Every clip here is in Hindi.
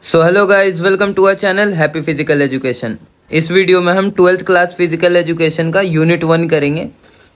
So hello guys, welcome to our channel happy physical education. इस वीडियो में हम 12th क्लास फिजिकल एजुकेशन का यूनिट 1 करेंगे,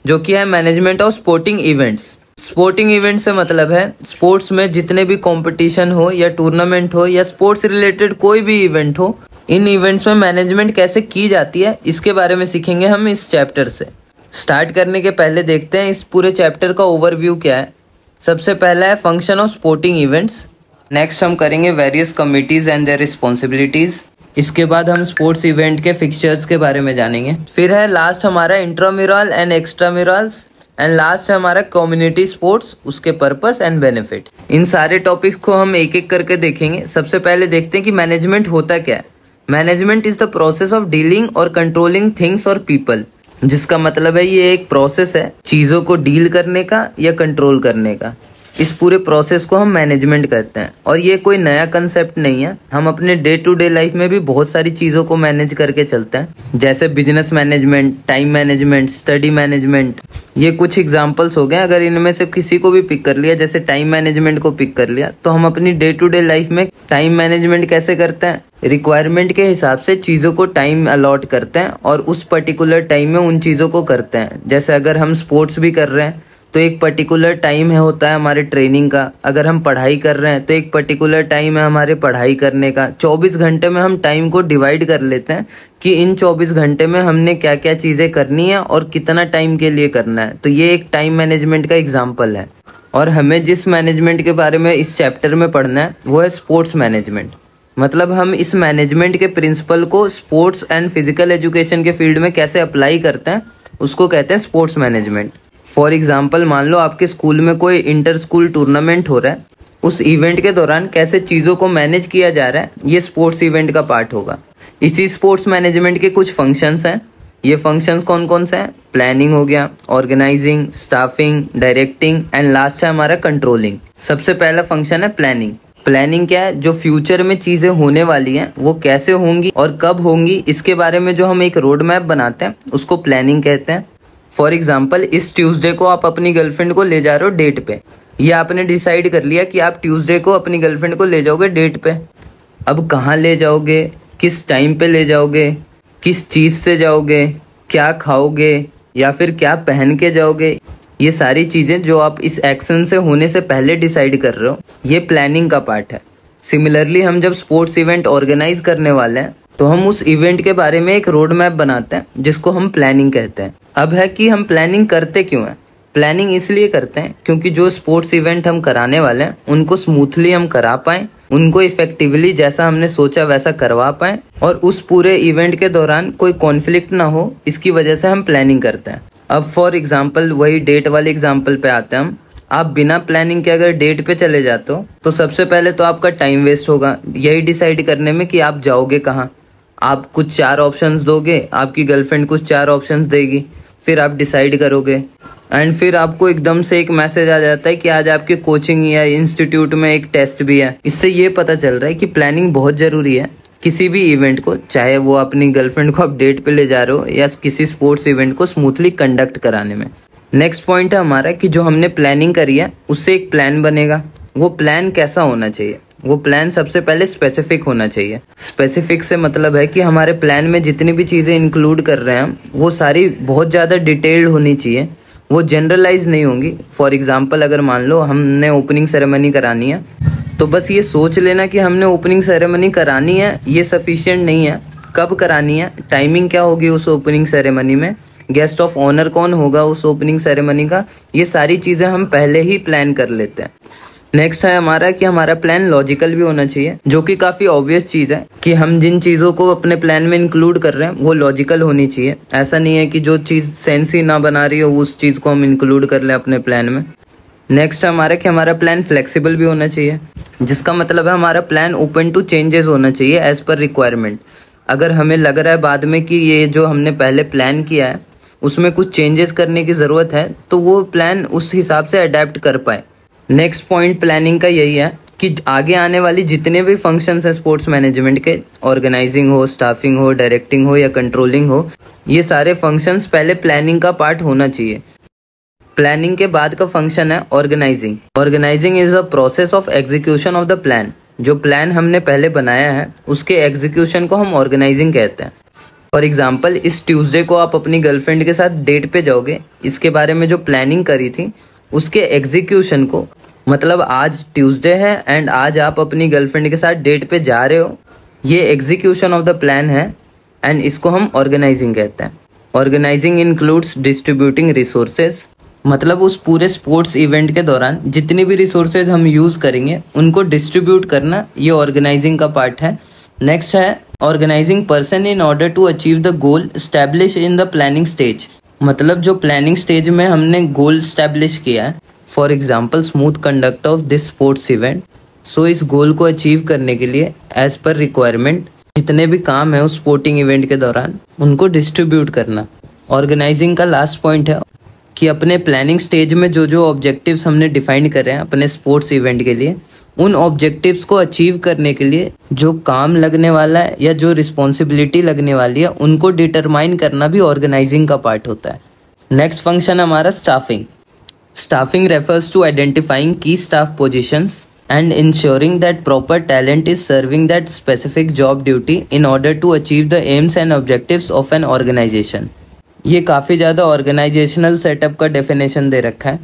जो कि है management of sporting events. Sporting event से मतलब है स्पोर्ट्स में जितने भी कंपटीशन हो या टूर्नामेंट हो या स्पोर्ट्स रिलेटेड कोई भी इवेंट हो, इन इवेंट्स में मैनेजमेंट कैसे की जाती है इसके बारे में सीखेंगे हम इस चैप्टर से। स्टार्ट करने के पहले देखते हैं इस पूरे चैप्टर का ओवरव्यू क्या है। सबसे पहला है function of sporting events. Next हम करेंगे various committees and their responsibilities. इसके बाद हम स्पोर्ट्स इवेंट के फिक्सचर्स के बारे में जानेंगे। फिर है लास्ट हमारा इंट्राम्यूरल एंड एक्स्ट्राम्यूरल्स एंड लास्ट है हमारा कम्युनिटी स्पोर्ट्स, उसके पर्पस एंड बेनिफिट्स। इन सारे टॉपिक्स को हम एक एक करके देखेंगे। सबसे पहले देखते हैं कि मैनेजमेंट होता क्या है। Management is the process of dealing और कंट्रोलिंग थिंग्स और पीपल, जिसका मतलब है ये एक प्रोसेस है चीज़ों को डील करने का या कंट्रोल करने का। इस पूरे प्रोसेस को हम मैनेजमेंट कहते हैं और ये कोई नया कंसेप्ट नहीं है। हम अपने डे टू डे लाइफ में भी बहुत सारी चीज़ों को मैनेज करके चलते हैं, जैसे business management, time management, study management. ये कुछ एग्जांपल्स हो गए। अगर इनमें से किसी को भी पिक कर लिया, जैसे टाइम मैनेजमेंट को पिक कर लिया, तो हम अपनी डे टू डे लाइफ में टाइम मैनेजमेंट कैसे करते हैं, रिक्वायरमेंट के हिसाब से चीज़ों को टाइम अलॉट करते हैं और उस पर्टिकुलर टाइम में उन चीज़ों को करते हैं। जैसे अगर हम स्पोर्ट्स भी कर रहे हैं तो एक पर्टिकुलर टाइम है होता है हमारे ट्रेनिंग का। अगर हम पढ़ाई कर रहे हैं तो एक पर्टिकुलर टाइम है हमारे पढ़ाई करने का। 24 घंटे में हम टाइम को डिवाइड कर लेते हैं कि इन 24 घंटे में हमने क्या क्या चीज़ें करनी है और कितना टाइम के लिए करना है। तो ये एक टाइम मैनेजमेंट का एग्जाम्पल है। और हमें जिस मैनेजमेंट के बारे में इस चैप्टर में पढ़ना है वो है स्पोर्ट्स मैनेजमेंट। मतलब हम इस मैनेजमेंट के प्रिंसिपल को स्पोर्ट्स एंड फिजिकल एजुकेशन के फील्ड में कैसे अप्लाई करते हैं, उसको कहते हैं स्पोर्ट्स मैनेजमेंट। फॉर एग्जाम्पल, मान लो आपके स्कूल में कोई इंटर स्कूल टूर्नामेंट हो रहा है, उस इवेंट के दौरान कैसे चीज़ों को मैनेज किया जा रहा है, ये स्पोर्ट्स इवेंट का पार्ट होगा। इसी स्पोर्ट्स मैनेजमेंट के कुछ फंक्शंस हैं। ये फंक्शंस कौन कौन से हैं? प्लानिंग हो गया, organizing, staffing, directing and last है हमारा कंट्रोलिंग। सबसे पहला फंक्शन है प्लानिंग। प्लानिंग क्या है? जो फ्यूचर में चीज़ें होने वाली हैं वो कैसे होंगी और कब होंगी, इसके बारे में जो हम एक रोड मैप बनाते हैं उसको प्लानिंग कहते हैं। फॉर एग्जाम्पल, इस ट्यूसडे को आप अपनी गर्लफ्रेंड को ले जा रहे हो डेट पे। ये आपने डिसाइड कर लिया कि आप ट्यूसडे को अपनी गर्लफ्रेंड को ले जाओगे डेट पे। अब कहाँ ले जाओगे, किस टाइम पे ले जाओगे, किस चीज़ से जाओगे, क्या खाओगे या फिर क्या पहन के जाओगे, ये सारी चीज़ें जो आप इस एक्शन से होने से पहले डिसाइड कर रहे हो, ये प्लानिंग का पार्ट है। सिमिलरली, हम जब स्पोर्ट्स इवेंट ऑर्गेनाइज करने वाले हैं तो हम उस इवेंट के बारे में एक रोड मैप बनाते हैं जिसको हम प्लानिंग कहते हैं। अब है कि हम प्लानिंग करते क्यों हैं? प्लानिंग इसलिए करते हैं क्योंकि जो स्पोर्ट्स इवेंट हम कराने वाले हैं उनको स्मूथली हम करा पाएँ, उनको इफेक्टिवली जैसा हमने सोचा वैसा करवा पाएँ और उस पूरे इवेंट के दौरान कोई कॉन्फ्लिक्ट ना हो, इसकी वजह से हम प्लानिंग करते हैं। अब फॉर एग्जाम्पल, वही डेट वाले एग्जाम्पल पे आते हैं हम। आप बिना प्लानिंग के अगर डेट पे चले जाते हो तो सबसे पहले तो आपका टाइम वेस्ट होगा यही डिसाइड करने में कि आप जाओगे कहाँ। आप कुछ 4 ऑप्शंस दोगे, आपकी गर्लफ्रेंड कुछ 4 ऑप्शंस देगी, फिर आप डिसाइड करोगे एंड फिर आपको एकदम से एक मैसेज आ जाता है कि आज आपके कोचिंग या इंस्टीट्यूट में एक टेस्ट भी है। इससे ये पता चल रहा है कि प्लानिंग बहुत ज़रूरी है किसी भी इवेंट को, चाहे वो अपनी गर्लफ्रेंड को आप डेट पे ले जा रहे हो या किसी स्पोर्ट्स इवेंट को स्मूथली कंडक्ट कराने में। नेक्स्ट पॉइंट है हमारा कि जो हमने प्लानिंग करी है उससे एक प्लान बनेगा। वो प्लान कैसा होना चाहिए? वो प्लान सबसे पहले स्पेसिफिक होना चाहिए। स्पेसिफिक से मतलब है कि हमारे प्लान में जितनी भी चीज़ें इंक्लूड कर रहे हैं हम, वो सारी बहुत ज़्यादा डिटेल्ड होनी चाहिए, वो जनरलाइज नहीं होंगी। फॉर एग्जांपल, अगर मान लो हमने ओपनिंग सेरेमनी करानी है तो बस ये सोच लेना कि हमने ओपनिंग सेरेमनी करानी है, ये सफिशिएंट नहीं है। कब करानी है, टाइमिंग क्या होगी उस ओपनिंग सेरेमनी में, गेस्ट ऑफ ऑनर कौन होगा उस ओपनिंग सेरेमनी का, ये सारी चीज़ें हम पहले ही प्लान कर लेते हैं। नेक्स्ट है हमारा कि हमारा प्लान लॉजिकल भी होना चाहिए, जो कि काफ़ी ऑब्वियस चीज़ है कि हम जिन चीज़ों को अपने प्लान में इंक्लूड कर रहे हैं वो लॉजिकल होनी चाहिए। ऐसा नहीं है कि जो चीज़ सेंस ही ना बना रही हो उस चीज़ को हम इंक्लूड कर लें अपने प्लान में। नेक्स्ट है हमारा कि हमारा प्लान फ्लेक्सिबल भी होना चाहिए, जिसका मतलब है हमारा प्लान ओपन टू चेंजेस होना चाहिए एज पर रिक्वायरमेंट। अगर हमें लग रहा है बाद में कि ये जो हमने पहले प्लान किया है उसमें कुछ चेंजेस करने की ज़रूरत है, तो वो प्लान उस हिसाब से अडेप्ट कर पाए। नेक्स्ट पॉइंट प्लानिंग का यही है कि आगे आने वाली जितने भी फंक्शंस हैं स्पोर्ट्स मैनेजमेंट के, ऑर्गेनाइजिंग हो, स्टाफिंग हो, डायरेक्टिंग हो या कंट्रोलिंग हो, ये सारे फंक्शंस पहले प्लानिंग का पार्ट होना चाहिए। प्लानिंग के बाद का फंक्शन है organizing. Organizing is the process of execution of the plan. जो प्लान हमने पहले बनाया है उसके एग्जीक्यूशन को हम ऑर्गेनाइजिंग कहते हैं। फॉर एग्जाम्पल, इस ट्यूसडे को आप अपनी गर्लफ्रेंड के साथ डेट पे जाओगे, इसके बारे में जो प्लानिंग करी थी उसके एग्जीक्यूशन को, मतलब आज ट्यूसडे है एंड आज आप अपनी गर्लफ्रेंड के साथ डेट पे जा रहे हो, ये एग्जीक्यूशन ऑफ द प्लान है एंड इसको हम ऑर्गेनाइजिंग कहते हैं। ऑर्गेनाइजिंग इंक्लूड्स डिस्ट्रीब्यूटिंग रिसोर्सेज, मतलब उस पूरे स्पोर्ट्स इवेंट के दौरान जितनी भी रिसोर्सेज हम यूज़ करेंगे उनको डिस्ट्रीब्यूट करना, ये ऑर्गेनाइजिंग का पार्ट है। नेक्स्ट है organizing person in order to achieve the goal establish in the planning stage, मतलब जो प्लानिंग स्टेज में हमने गोल स्टैब्लिश किया है, for example smooth conduct of this sports event. So इस गोल को अचीव करने के लिए एज पर रिक्वायरमेंट जितने भी काम है उस स्पोर्टिंग इवेंट के दौरान उनको डिस्ट्रीब्यूट करना। ऑर्गेनाइजिंग का लास्ट पॉइंट है कि अपने प्लानिंग स्टेज में जो जो ऑब्जेक्टिव्स हमने डिफाइन करे हैं अपने स्पोर्ट्स इवेंट के लिए, उन ऑब्जेक्टिव्स को अचीव करने के लिए जो काम लगने वाला है या जो रिस्पॉन्सिबिलिटी लगने वाली है उनको डिटरमाइन करना भी ऑर्गेनाइजिंग का पार्ट होता है। नेक्स्ट फंक्शन हमारा staffing. Staffing refers to identifying की staff positions and ensuring that proper talent is serving that specific job duty in order to achieve the aims and objectives of an organization। ये काफ़ी ज़्यादा ऑर्गेनाइजेशनल सेटअप का डेफिनेशन दे रखा है,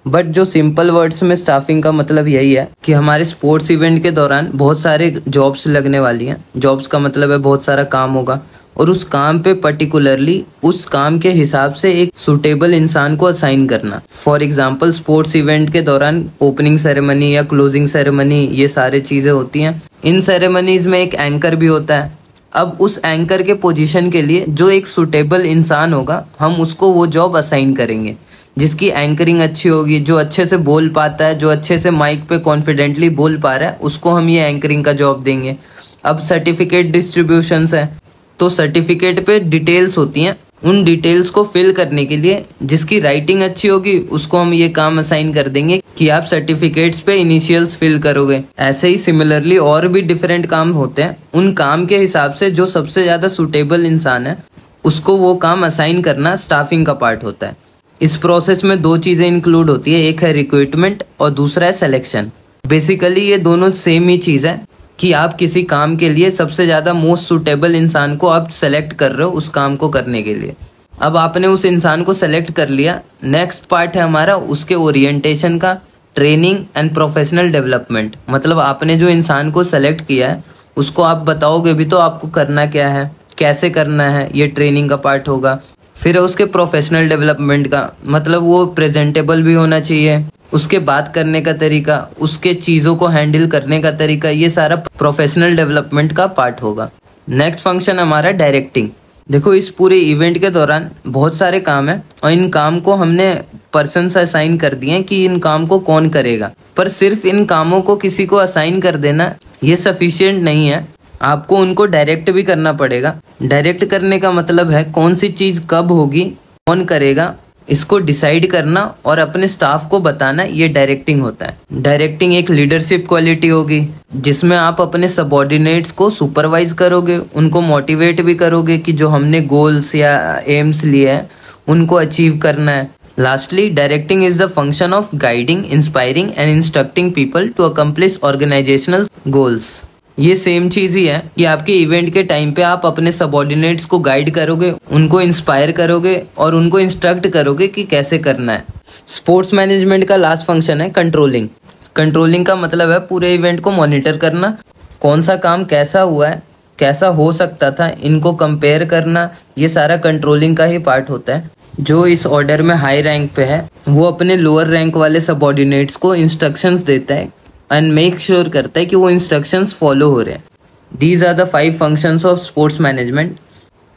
बट जो सिंपल वर्ड्स में स्टाफिंग का मतलब यही है कि हमारे स्पोर्ट्स इवेंट के दौरान बहुत सारे जॉब्स लगने वाली हैं। जॉब्स का मतलब है बहुत सारा काम होगा और उस काम पे पर्टिकुलरली उस काम के हिसाब से एक सुटेबल इंसान को असाइन करना। फॉर एग्जांपल, स्पोर्ट्स इवेंट के दौरान ओपनिंग सेरेमनी या क्लोजिंग सेरेमनी, ये सारे चीज़ें होती हैं। इन सेरेमनीज में एक एंकर भी होता है। अब उस एंकर के पोजीशन के लिए जो एक सुटेबल इंसान होगा हम उसको वो जॉब असाइन करेंगे, जिसकी एंकरिंग अच्छी होगी, जो अच्छे से बोल पाता है, जो अच्छे से माइक पे कॉन्फिडेंटली बोल पा रहा है, उसको हम ये एंकरिंग का जॉब देंगे। अब सर्टिफिकेट डिस्ट्रीब्यूशंस है, तो सर्टिफिकेट पे डिटेल्स होती हैं, उन डिटेल्स को फिल करने के लिए जिसकी राइटिंग अच्छी होगी उसको हम ये काम असाइन कर देंगे कि आप सर्टिफिकेट्स पे इनिशियल्स फिल करोगे। ऐसे ही सिमिलरली और भी डिफरेंट काम होते हैं, उन काम के हिसाब से जो सबसे ज़्यादा सुटेबल इंसान है उसको वो काम असाइन करना स्टाफिंग का पार्ट होता है। इस प्रोसेस में दो चीज़ें इंक्लूड होती है, एक है रिक्रूटमेंट और दूसरा है सिलेक्शन। बेसिकली ये दोनों सेम ही चीज़ है कि आप किसी काम के लिए सबसे ज़्यादा मोस्ट सुटेबल इंसान को आप सेलेक्ट कर रहे हो उस काम को करने के लिए। अब आपने उस इंसान को सेलेक्ट कर लिया, नेक्स्ट पार्ट है हमारा उसके ओरिएंटेशन का, ट्रेनिंग एंड प्रोफेशनल डेवलपमेंट। मतलब आपने जो इंसान को सेलेक्ट किया है उसको आप बताओगे भी तो आपको करना क्या है, कैसे करना है, ये ट्रेनिंग का पार्ट होगा। फिर है उसके प्रोफेशनल डेवलपमेंट का, मतलब वो प्रेजेंटेबल भी होना चाहिए, उसके बात करने का तरीका, उसके चीज़ों को हैंडल करने का तरीका, ये सारा प्रोफेशनल डेवलपमेंट का पार्ट होगा। नेक्स्ट फंक्शन हमारा डायरेक्टिंग। देखो, इस पूरे इवेंट के दौरान बहुत सारे काम हैं और इन काम को हमने पर्सन से असाइन कर दिए हैं कि इन काम को कौन करेगा, पर सिर्फ इन कामों को किसी को असाइन कर देना ये सफिशिएंट नहीं है, आपको उनको डायरेक्ट भी करना पड़ेगा। डायरेक्ट करने का मतलब है कौन सी चीज़ कब होगी, कौन करेगा, इसको डिसाइड करना और अपने स्टाफ को बताना, ये डायरेक्टिंग होता है। डायरेक्टिंग एक लीडरशिप क्वालिटी होगी जिसमें आप अपने सबऑर्डिनेट्स को सुपरवाइज करोगे, उनको मोटिवेट भी करोगे कि जो हमने गोल्स या एम्स लिए हैं उनको अचीव करना है। Lastly, directing is the function of guiding, inspiring and instructing people to accomplish organizational goals. ये सेम चीज़ ही है कि आपके इवेंट के टाइम पे आप अपने सबऑर्डिनेट्स को गाइड करोगे, उनको इंस्पायर करोगे और उनको इंस्ट्रक्ट करोगे कि कैसे करना है। स्पोर्ट्स मैनेजमेंट का लास्ट फंक्शन है कंट्रोलिंग। कंट्रोलिंग का मतलब है पूरे इवेंट को मॉनिटर करना, कौन सा काम कैसा हुआ है, कैसा हो सकता था, इनको कंपेयर करना, ये सारा कंट्रोलिंग का ही पार्ट होता है। जो इस ऑर्डर में हाई रैंक पे है वो अपने लोअर रैंक वाले सबऑर्डिनेट्स को इंस्ट्रक्शंस देता है एंड मेक श्योर करता है कि वो इंस्ट्रक्शंस फॉलो हो रहे हैं। These are the 5 functions of sports management.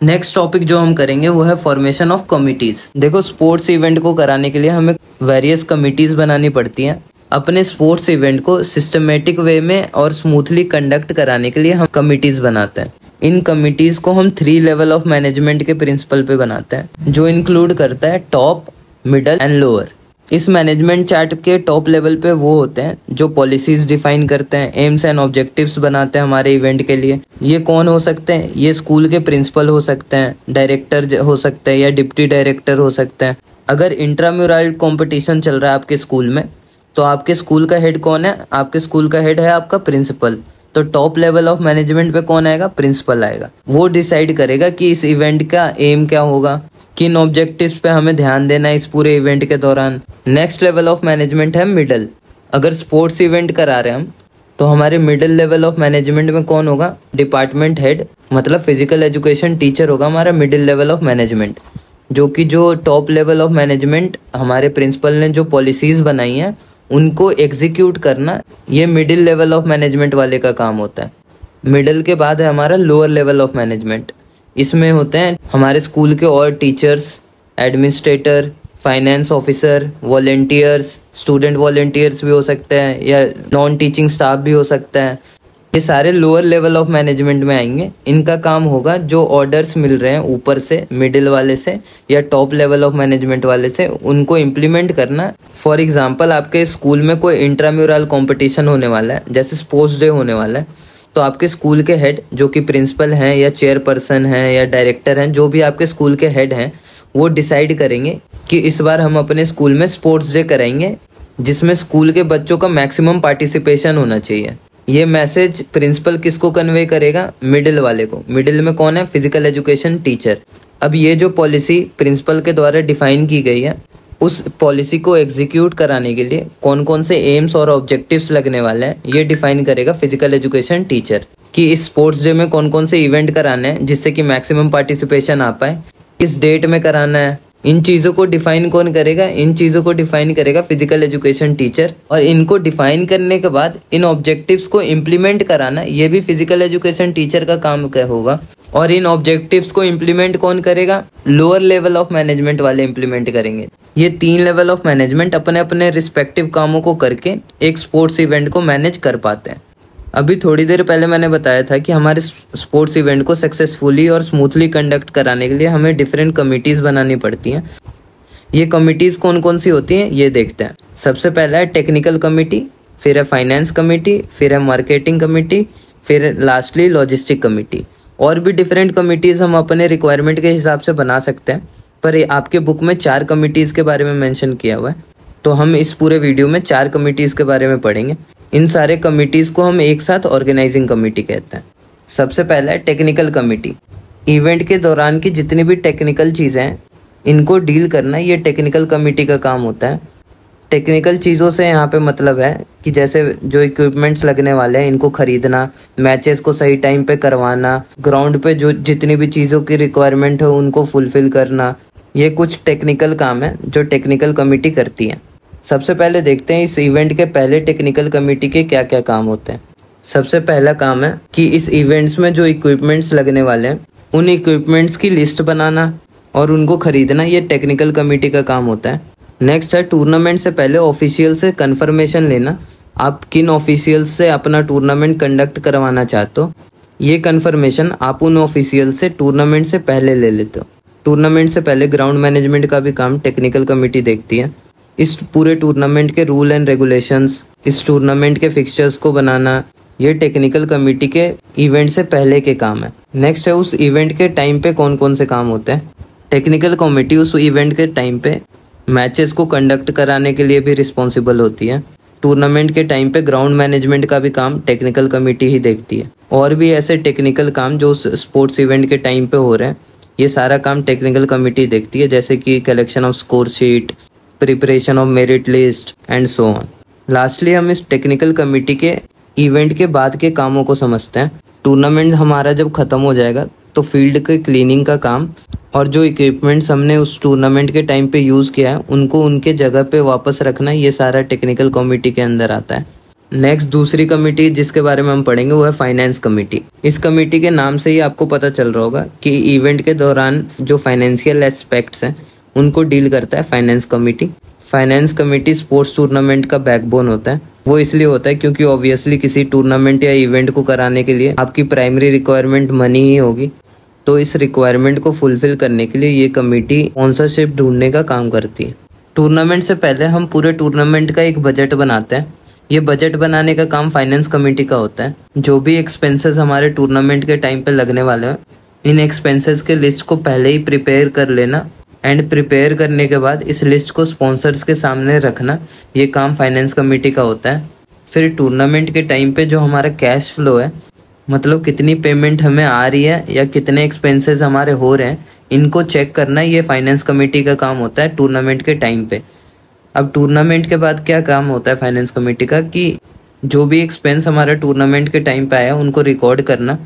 Next topic जो हम करेंगे वो है फॉर्मेशन ऑफ कमिटीज़। देखो, स्पोर्ट्स इवेंट को कराने के लिए हमें वेरियस कमिटीज़ बनानी पड़ती हैं। अपने स्पोर्ट्स इवेंट को सिस्टमेटिक वे में और स्मूथली कंडक्ट कराने के लिए हम कमिटीज़ बनाते हैं। इन कमिटीज़ को हम 3 लेवल ऑफ मैनेजमेंट के प्रिंसिपल पे बनाते हैं, जो इंक्लूड करता है टॉप, मिडल एंड लोअर। इस मैनेजमेंट चार्ट के टॉप लेवल पे वो होते हैं जो पॉलिसीज डिफाइन करते हैं, एम्स एंड ऑब्जेक्टिव्स बनाते हैं हमारे इवेंट के लिए। ये कौन हो सकते हैं? ये स्कूल के प्रिंसिपल हो सकते हैं, डायरेक्टर हो सकते हैं या डिप्टी डायरेक्टर हो सकते हैं। अगर इंट्राम्यूरल कंपटीशन चल रहा है आपके स्कूल में तो आपके स्कूल का हेड कौन है? आपके स्कूल का हेड है आपका प्रिंसिपल। तो टॉप लेवल ऑफ मैनेजमेंट पे कौन आएगा? प्रिंसिपल आएगा। वो डिसाइड करेगा कि इस इवेंट का एम क्या होगा, किन ऑब्जेक्टिव्स पे हमें ध्यान देना है इस पूरे इवेंट के दौरान। नेक्स्ट लेवल ऑफ मैनेजमेंट है मिडल। अगर स्पोर्ट्स इवेंट करा रहे हैं हम, तो हमारे मिडिल लेवल ऑफ मैनेजमेंट में कौन होगा? डिपार्टमेंट हेड, मतलब फिजिकल एजुकेशन टीचर होगा हमारा मिडिल लेवल ऑफ मैनेजमेंट। जो टॉप लेवल ऑफ मैनेजमेंट हमारे प्रिंसिपल ने जो पॉलिसीज बनाई हैं उनको एग्जीक्यूट करना, ये मिडिल लेवल ऑफ मैनेजमेंट वाले का काम होता है। मिडिल के बाद है हमारा लोअर लेवल ऑफ मैनेजमेंट। इसमें होते हैं हमारे स्कूल के और teachers, administrator, finance officer, volunteers, student volunteers भी हो सकते हैं या नॉन टीचिंग स्टाफ भी हो सकता है। ये सारे लोअर लेवल ऑफ मैनेजमेंट में आएंगे। इनका काम होगा जो ऑर्डर्स मिल रहे हैं ऊपर से, मिडिल वाले से या टॉप लेवल ऑफ मैनेजमेंट वाले से, उनको इम्प्लीमेंट करना। फॉर एग्जांपल आपके स्कूल में कोई इंट्राम्यूरल कंपटीशन होने वाला है, जैसे स्पोर्ट्स डे होने वाला है, तो आपके स्कूल के हेड जो कि प्रिंसिपल हैं या चेयरपर्सन हैं या डायरेक्टर हैं, जो भी आपके स्कूल के हेड हैं, वो डिसाइड करेंगे कि इस बार हम अपने स्कूल में स्पोर्ट्स डे कराएंगे जिसमें स्कूल के बच्चों का मैक्सिमम पार्टिसिपेशन होना चाहिए। ये मैसेज प्रिंसिपल किसको कन्वे करेगा? मिडिल वाले को। मिडिल में कौन है? Physical education teacher. अब ये जो पॉलिसी प्रिंसिपल के द्वारा डिफाइन की गई है, उस पॉलिसी को एग्जीक्यूट कराने के लिए कौन कौन से एम्स और ऑब्जेक्टिव्स लगने वाले हैं, ये डिफाइन करेगा फिजिकल एजुकेशन टीचर। कि इस स्पोर्ट्स डे में कौन कौन से इवेंट कराने हैं जिससे कि मैक्सिमम पार्टिसिपेशन आ पाए, किस डेट में कराना है, इन चीज़ों को डिफाइन कौन करेगा? इन चीज़ों को डिफाइन करेगा फिजिकल एजुकेशन टीचर। और इनको डिफाइन करने के बाद इन ऑब्जेक्टिव्स को इम्प्लीमेंट कराना, ये भी फिजिकल एजुकेशन टीचर का काम क्या होगा। और इन ऑब्जेक्टिव्स को इम्प्लीमेंट कौन करेगा? लोअर लेवल ऑफ मैनेजमेंट वाले इम्प्लीमेंट करेंगे। ये 3 लेवल ऑफ मैनेजमेंट अपने अपने रिस्पेक्टिव कामों को करके एक स्पोर्ट्स इवेंट को मैनेज कर पाते हैं। अभी थोड़ी देर पहले मैंने बताया था कि हमारे स्पोर्ट्स इवेंट को सक्सेसफुली और स्मूथली कंडक्ट कराने के लिए हमें डिफरेंट कमिटीज़ बनानी पड़ती हैं। ये कमिटीज़ कौन कौन सी होती हैं ये देखते हैं। सबसे पहला है टेक्निकल कमेटी, फिर है फाइनेंस कमेटी, फिर है मार्केटिंग कमेटी, फिर लास्टली लॉजिस्टिक कमेटी। और भी डिफरेंट कमिटीज़ हम अपने रिक्वायरमेंट के हिसाब से बना सकते हैं, पर आपके बुक में 4 कमिटीज़ के बारे में मेंशन किया हुआ है, तो हम इस पूरे वीडियो में 4 कमिटीज़ के बारे में पढ़ेंगे। इन सारे कमिटीज़ को हम एक साथ ऑर्गेनाइजिंग कमेटी कहते हैं। सबसे पहला है टेक्निकल कमेटी। इवेंट के दौरान की जितनी भी टेक्निकल चीज़ें हैं इनको डील करना ये टेक्निकल कमेटी का काम होता है। टेक्निकल चीज़ों से यहाँ पे मतलब है कि जैसे जो इक्विपमेंट्स लगने वाले हैं इनको ख़रीदना, मैचेस को सही टाइम पे करवाना, ग्राउंड पे जो जितनी भी चीज़ों की रिक्वायरमेंट है उनको फुलफ़िल करना, ये कुछ टेक्निकल काम है जो टेक्निकल कमेटी करती है। सबसे पहले देखते हैं इस इवेंट के पहले टेक्निकल कमेटी के क्या क्या काम होते हैं। सबसे पहला काम है कि इस इवेंट्स में जो इक्विपमेंट्स लगने वाले हैं उन इक्विपमेंट्स की लिस्ट बनाना और उनको ख़रीदना, ये टेक्निकल कमेटी का काम होता है। नेक्स्ट है टूर्नामेंट से पहले ऑफिशियल से कंफर्मेशन लेना, आप किन ऑफिशियल से अपना टूर्नामेंट कंडक्ट करवाना चाहते हो। ये कंफर्मेशन आप उन ऑफिशियल से टूर्नामेंट से पहले ले लेते हो। टूर्नामेंट से पहले ग्राउंड मैनेजमेंट का भी काम टेक्निकल कमेटी देखती है। इस पूरे टूर्नामेंट के रूल एंड रेगुलेशंस, इस टूर्नामेंट के फिक्सचर्स को बनाना, ये टेक्निकल कमेटी के इवेंट से पहले के काम है। नेक्स्ट है उस इवेंट के टाइम पे कौन कौन से काम होते हैं। टेक्निकल कमेटी उस इवेंट के टाइम पे मैचेस को कंडक्ट कराने के लिए भी रिस्पॉन्सिबल होती है। टूर्नामेंट के टाइम पे ग्राउंड मैनेजमेंट का भी काम टेक्निकल कमेटी ही देखती है। और भी ऐसे टेक्निकल काम जो उस स्पोर्ट्स इवेंट के टाइम पे हो रहे हैं, ये सारा काम टेक्निकल कमेटी देखती है, जैसे कि collection off score sheet, preparation of merit list and so on. Lastly हम इस टेक्निकल कमेटी के इवेंट के बाद के कामों को समझते हैं। टूर्नामेंट हमारा जब ख़त्म हो जाएगा तो फील्ड के क्लीनिंग का काम और जो इक्विपमेंट्स हमने उस टूर्नामेंट के टाइम पे यूज़ किया है उनको उनके जगह पे वापस रखना, ये सारा टेक्निकल कमेटी के अंदर आता है। नेक्स्ट दूसरी कमेटी जिसके बारे में हम पढ़ेंगे वो है फाइनेंस कमेटी। इस कमेटी के नाम से ही आपको पता चल रहा होगा कि इवेंट के दौरान जो फाइनेंशियल एस्पेक्ट्स हैं उनको डील करता है finance committee. Finance committee sports tournament का बैकबोन होता है। वो इसलिए होता है क्योंकि ऑब्वियसली किसी टूर्नामेंट या इवेंट को कराने के लिए आपकी प्राइमरी रिक्वायरमेंट मनी ही होगी, तो इस रिक्वायरमेंट को फुलफिल करने के लिए ये कमेटी स्पॉन्सरशिप ढूंढने का काम करती है। टूर्नामेंट से पहले हम पूरे टूर्नामेंट का एक बजट बनाते हैं। ये बजट बनाने का काम फाइनेंस कमेटी का होता है। जो भी एक्सपेंसेस हमारे टूर्नामेंट के टाइम पे लगने वाले हैं, इन एक्सपेंसेस के लिस्ट को पहले ही प्रिपेयर कर लेना एंड प्रिपेयर करने के बाद इस लिस्ट को स्पॉन्सर्स के सामने रखना, ये काम फाइनेंस कमेटी का होता है। फिर टूर्नामेंट के टाइम पे जो हमारा कैश फ्लो है, मतलब कितनी पेमेंट हमें आ रही है या कितने एक्सपेंसेस हमारे हो रहे हैं, इनको चेक करना ये फाइनेंस कमेटी का काम होता है टूर्नामेंट के टाइम पे। अब टूर्नामेंट के बाद क्या काम होता है फाइनेंस कमेटी का कि जो भी एक्सपेंस हमारा टूर्नामेंट के टाइम पे आया उनको रिकॉर्ड करना,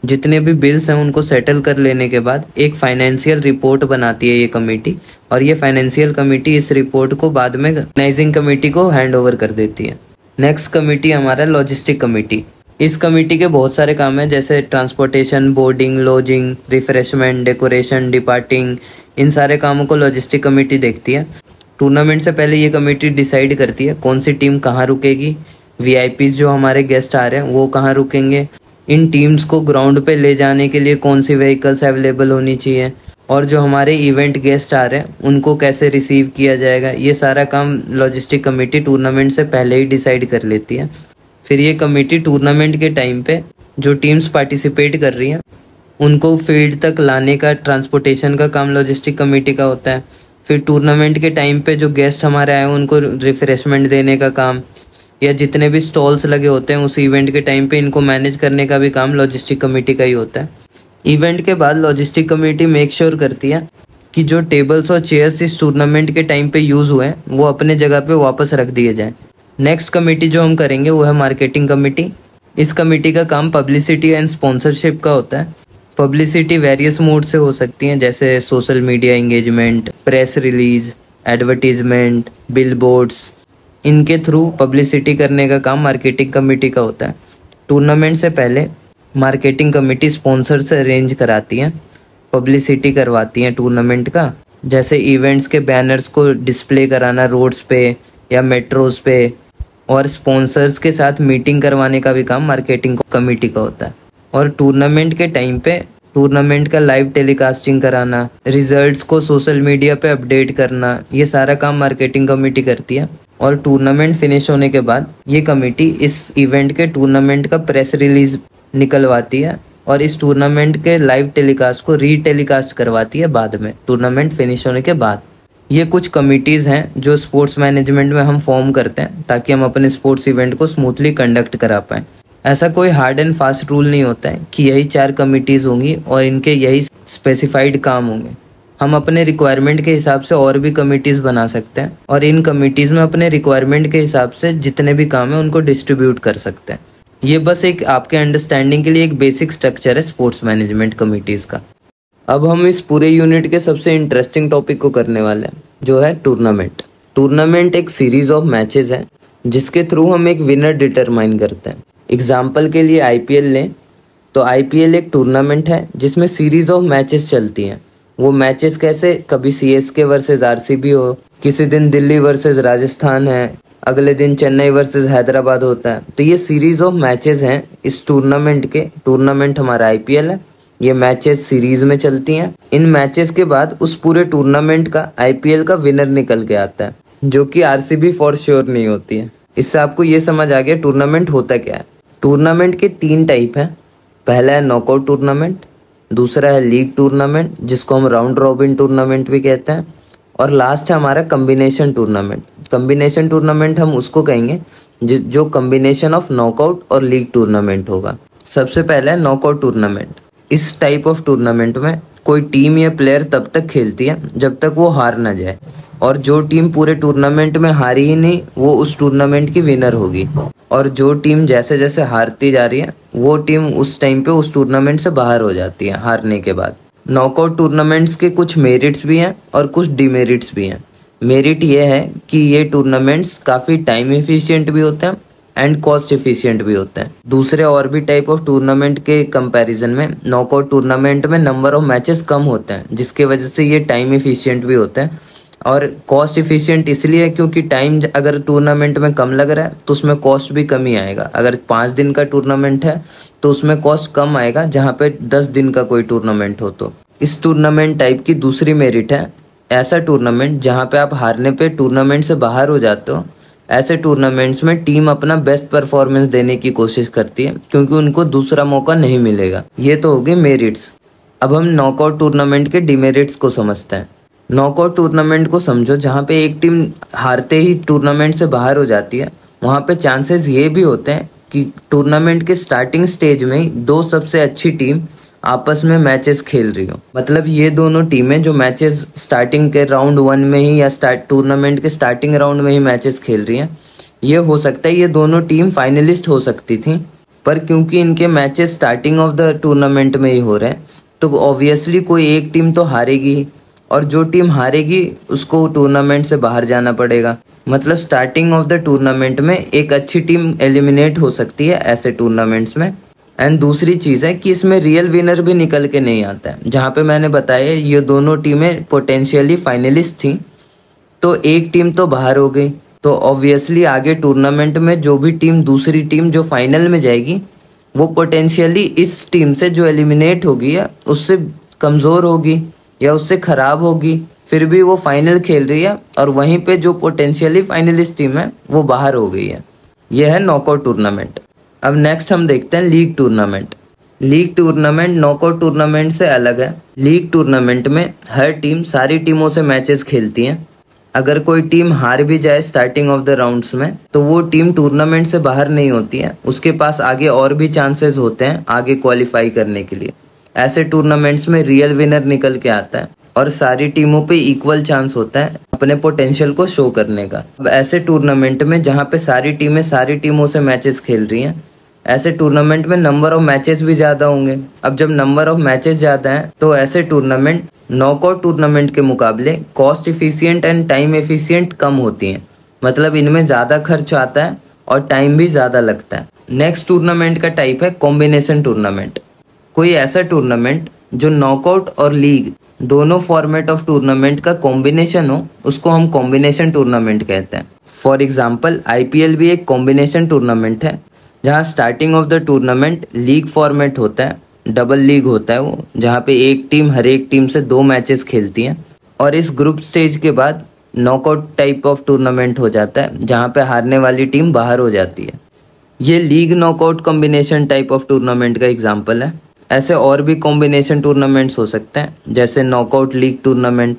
जितने भी बिल्स हैं उनको सेटल कर लेने के बाद एक फाइनेंशियल रिपोर्ट बनाती है ये कमेटी, और ये फाइनेंशियल कमेटी इस रिपोर्ट को बाद में ऑर्गेनाइजिंग कमेटी को हैंड ओवर कर देती है। नेक्स्ट कमेटी हमारा लॉजिस्टिक कमेटी। इस कमेटी के बहुत सारे काम हैं, जैसे transportation, boarding, lodging, refreshment, decoration, departing, इन सारे कामों को लॉजिस्टिक कमेटी देखती है। टूर्नामेंट से पहले ये कमेटी डिसाइड करती है कौन सी टीम कहाँ रुकेगी, वीआईपीज जो हमारे गेस्ट आ रहे हैं वो कहाँ रुकेंगे, इन टीम्स को ग्राउंड पे ले जाने के लिए कौन सी व्हीकल्स अवेलेबल होनी चाहिए, और जो हमारे इवेंट गेस्ट आ रहे हैं उनको कैसे रिसीव किया जाएगा। ये सारा काम लॉजिस्टिक कमेटी टूर्नामेंट से पहले ही डिसाइड कर लेती है। फिर ये कमेटी टूर्नामेंट के टाइम पे जो टीम्स पार्टिसिपेट कर रही हैं उनको फील्ड तक लाने का, ट्रांसपोर्टेशन का काम लॉजिस्टिक कमेटी का होता है। फिर टूर्नामेंट के टाइम पे जो गेस्ट हमारे आए हैं उनको रिफ्रेशमेंट देने का काम, या जितने भी स्टॉल्स लगे होते हैं उस इवेंट के टाइम पे इनको मैनेज करने का भी काम लॉजिस्टिक कमेटी का ही होता है। इवेंट के बाद लॉजिस्टिक कमेटी मेक श्योर करती है कि जो टेबल्स और चेयर्स इस टूर्नामेंट के टाइम पे यूज़ हुए हैं वो अपने जगह पे वापस रख दिए जाएं। नेक्स्ट कमेटी जो हम करेंगे वो है मार्केटिंग कमेटी। इस कमेटी का काम पब्लिसिटी एंड स्पॉन्सरशिप का होता है। पब्लिसिटी वेरियस मोड से हो सकती हैं, जैसे social media engagement, press release, advertisement, billboards, इनके थ्रू पब्लिसिटी करने का काम मार्केटिंग कमेटी का होता है। टूर्नामेंट से पहले मार्केटिंग कमेटी स्पॉन्सर से अरेंज कराती हैं, पब्लिसिटी करवाती हैं टूर्नामेंट का, जैसे इवेंट्स के बैनर्स को डिस्प्ले कराना रोड्स पे या मेट्रोज पे, और स्पॉन्सर्स के साथ मीटिंग करवाने का भी काम मार्केटिंग कमेटी का होता है। और टूर्नामेंट के टाइम पे टूर्नामेंट का लाइव टेलीकास्टिंग कराना, रिजल्ट्स को सोशल मीडिया पे अपडेट करना, ये सारा काम मार्केटिंग कमेटी करती है। और टूर्नामेंट फिनिश होने के बाद ये कमेटी इस इवेंट के टूर्नामेंट का प्रेस रिलीज निकलवाती है और इस टूर्नामेंट के लाइव टेलीकास्ट को रीटेलीकास्ट करवाती है बाद में, टूर्नामेंट फिनिश होने के बाद। ये कुछ कमिटीज़ हैं जो स्पोर्ट्स मैनेजमेंट में हम फॉर्म करते हैं ताकि हम अपने स्पोर्ट्स इवेंट को स्मूथली कंडक्ट करा पाएँ। ऐसा कोई हार्ड एंड फास्ट रूल नहीं होता है कि यही 4 कमिटीज़ होंगी और इनके यही स्पेसिफाइड काम होंगे। हम अपने रिक्वायरमेंट के हिसाब से और भी कमिटीज़ बना सकते हैं और इन कमिटीज़ में अपने रिक्वायरमेंट के हिसाब से जितने भी काम हैं उनको डिस्ट्रीब्यूट कर सकते हैं। ये बस एक आपके अंडरस्टैंडिंग के लिए एक बेसिक स्ट्रक्चर है स्पोर्ट्स मैनेजमेंट कमिटीज़ का। अब हम इस पूरे यूनिट के सबसे इंटरेस्टिंग टॉपिक को करने वाले हैं, जो है टूर्नामेंट। टूर्नामेंट एक सीरीज ऑफ मैचेस है जिसके थ्रू हम एक विनर डिटरमाइन करते हैं। एग्जाम्पल के लिए आईपीएल लें तो आईपीएल एक टूर्नामेंट है जिसमें सीरीज ऑफ मैचेस चलती हैं। वो मैचेस कैसे, कभी सीएसके वर्सेस आरसीबी हो, किसी दिन दिल्ली वर्सेस राजस्थान है, अगले दिन चेन्नई वर्सेस हैदराबाद होता है। तो ये सीरीज ऑफ मैचेस हैं इस टूर्नामेंट के। टूर्नामेंट हमारा आईपीएल है, ये मैचेस सीरीज में चलती हैं। इन मैचेस के बाद उस पूरे टूर्नामेंट का आईपीएल का विनर निकल के आता है, जो कि आरसीबी फॉर श्योर नहीं होती है। इससे आपको ये समझ आ गया टूर्नामेंट होता क्या है। टूर्नामेंट के 3 टाइप हैं। पहला है नॉकआउट टूर्नामेंट, दूसरा है लीग टूर्नामेंट जिसको हम राउंड रॉबिन टूर्नामेंट भी कहते हैं, और लास्ट है हमारा कम्बिनेशन टूर्नामेंट। कम्बिनेशन टूर्नामेंट हम उसको कहेंगे जो कम्बिनेशन ऑफ नॉकआउट और लीग टूर्नामेंट होगा। सबसे पहले है नॉकआउट टूर्नामेंट। इस टाइप ऑफ टूर्नामेंट में कोई टीम या प्लेयर तब तक खेलती है जब तक वो हार ना जाए, और जो टीम पूरे टूर्नामेंट में हारी ही नहीं वो उस टूर्नामेंट की विनर होगी, और जो टीम जैसे जैसे हारती जा रही है वो टीम उस टाइम पे उस टूर्नामेंट से बाहर हो जाती है हारने के बाद। नॉकआउट टूर्नामेंट्स के कुछ मेरिट्स भी हैं और कुछ डिमेरिट्स भी हैं। मेरिट ये है कि ये टूर्नामेंट्स काफ़ी टाइम एफिशिएंट भी होते हैं एंड कॉस्ट एफिशिएंट भी होते हैं। दूसरे और भी टाइप ऑफ टूर्नामेंट के कंपैरिजन में नॉकआउट टूर्नामेंट में नंबर ऑफ मैचेस कम होते हैं, जिसके वजह से ये टाइम एफिशिएंट भी होते हैं, और कॉस्ट एफिशिएंट इसलिए क्योंकि टाइम अगर टूर्नामेंट में कम लग रहा है तो उसमें कॉस्ट भी कम ही आएगा। अगर 5 दिन का टूर्नामेंट है तो उसमें कॉस्ट कम आएगा जहाँ पे 10 दिन का कोई टूर्नामेंट हो। तो इस टूर्नामेंट टाइप की दूसरी मेरिट है ऐसा टूर्नामेंट जहाँ पे आप हारने पे टूर्नामेंट से बाहर हो जाते हो। ऐसे टूर्नामेंट्स में टीम अपना बेस्ट परफॉर्मेंस देने की कोशिश करती है क्योंकि उनको दूसरा मौका नहीं मिलेगा। ये तो हो गए मेरिट्स। अब हम नॉकआउट टूर्नामेंट के डिमेरिट्स को समझते हैं। नॉकआउट टूर्नामेंट को समझो, जहाँ पे एक टीम हारते ही टूर्नामेंट से बाहर हो जाती है, वहाँ पे चांसेस ये भी होते हैं कि टूर्नामेंट के स्टार्टिंग स्टेज में ही दो सबसे अच्छी टीम आपस में मैचेस खेल रही हो। मतलब ये दोनों टीमें जो मैचेस स्टार्टिंग के राउंड 1 में ही या टूर्नामेंट के स्टार्टिंग राउंड में ही मैचेस खेल रही हैं, ये हो सकता है ये दोनों टीम फाइनलिस्ट हो सकती थी, पर क्योंकि इनके matches starting of the tournament में ही हो रहे हैं तो ऑब्वियसली कोई एक टीम तो हारेगी, और जो टीम हारेगी उसको टूर्नामेंट से बाहर जाना पड़ेगा। मतलब स्टार्टिंग ऑफ द टूर्नामेंट में एक अच्छी टीम एलिमिनेट हो सकती है ऐसे टूर्नामेंट्स में। एंड दूसरी चीज़ है कि इसमें रियल विनर भी निकल के नहीं आता है। जहाँ पे मैंने बताया ये दोनों टीमें पोटेंशियली फाइनलिस्ट थी, तो एक टीम तो बाहर हो गई, तो ऑब्वियसली आगे टूर्नामेंट में जो भी टीम दूसरी टीम जो फाइनल में जाएगी वो पोटेंशियली इस टीम से जो एलिमिनेट होगी या उससे कमज़ोर होगी या उससे ख़राब होगी, फिर भी वो फाइनल खेल रही है, और वहीं पे जो पोटेंशियली फाइनलिस्ट टीम है वो बाहर हो गई है। यह है नॉकआउट टूर्नामेंट। अब नेक्स्ट हम देखते हैं league tournament. League tournament knockout tournament से अलग है। लीग टूर्नामेंट में हर टीम सारी टीमों से मैचेस खेलती हैं। अगर कोई टीम हार भी जाए स्टार्टिंग ऑफ द राउंड्स में तो वो टीम टूर्नामेंट से बाहर नहीं होती है, उसके पास आगे और भी चांसेस होते हैं आगे क्वालिफाई करने के लिए। ऐसे टूर्नामेंट्स में रियल विनर निकल के आता है और सारी टीमों पे इक्वल चांस होता है अपने पोटेंशियल को शो करने का। अब ऐसे टूर्नामेंट में जहाँ पे सारी टीमें सारी टीमों से मैचेस खेल रही हैं, ऐसे टूर्नामेंट में नंबर ऑफ मैचेस भी ज़्यादा होंगे। अब जब नंबर ऑफ मैचेस ज़्यादा हैं तो ऐसे टूर्नामेंट नॉकआउट टूर्नामेंट के मुकाबले cost efficient and time efficient कम होती हैं। मतलब इनमें ज़्यादा खर्च आता है और टाइम भी ज़्यादा लगता है। नेक्स्ट टूर्नामेंट का टाइप है कॉम्बिनेशन टूर्नामेंट। कोई ऐसा टूर्नामेंट जो नॉकआउट और लीग दोनों फॉर्मेट ऑफ टूर्नामेंट का कॉम्बिनेशन हो, उसको हम कॉम्बिनेशन टूर्नामेंट कहते हैं। फॉर एग्जांपल IPL भी एक कॉम्बिनेशन टूर्नामेंट है, जहां starting of the tournament league format होता है, डबल लीग होता है वो, जहां पे एक टीम हर एक टीम से 2 मैचेस खेलती हैं, और इस ग्रुप स्टेज के बाद नॉकआउट टाइप ऑफ टूर्नामेंट हो जाता है, जहां पे हारने वाली टीम बाहर हो जाती है। ये league knockout combination type of tournament का एग्जाम्पल है। ऐसे और भी कॉम्बिनेशन टूर्नामेंट्स हो सकते हैं, जैसे knockout league tournament,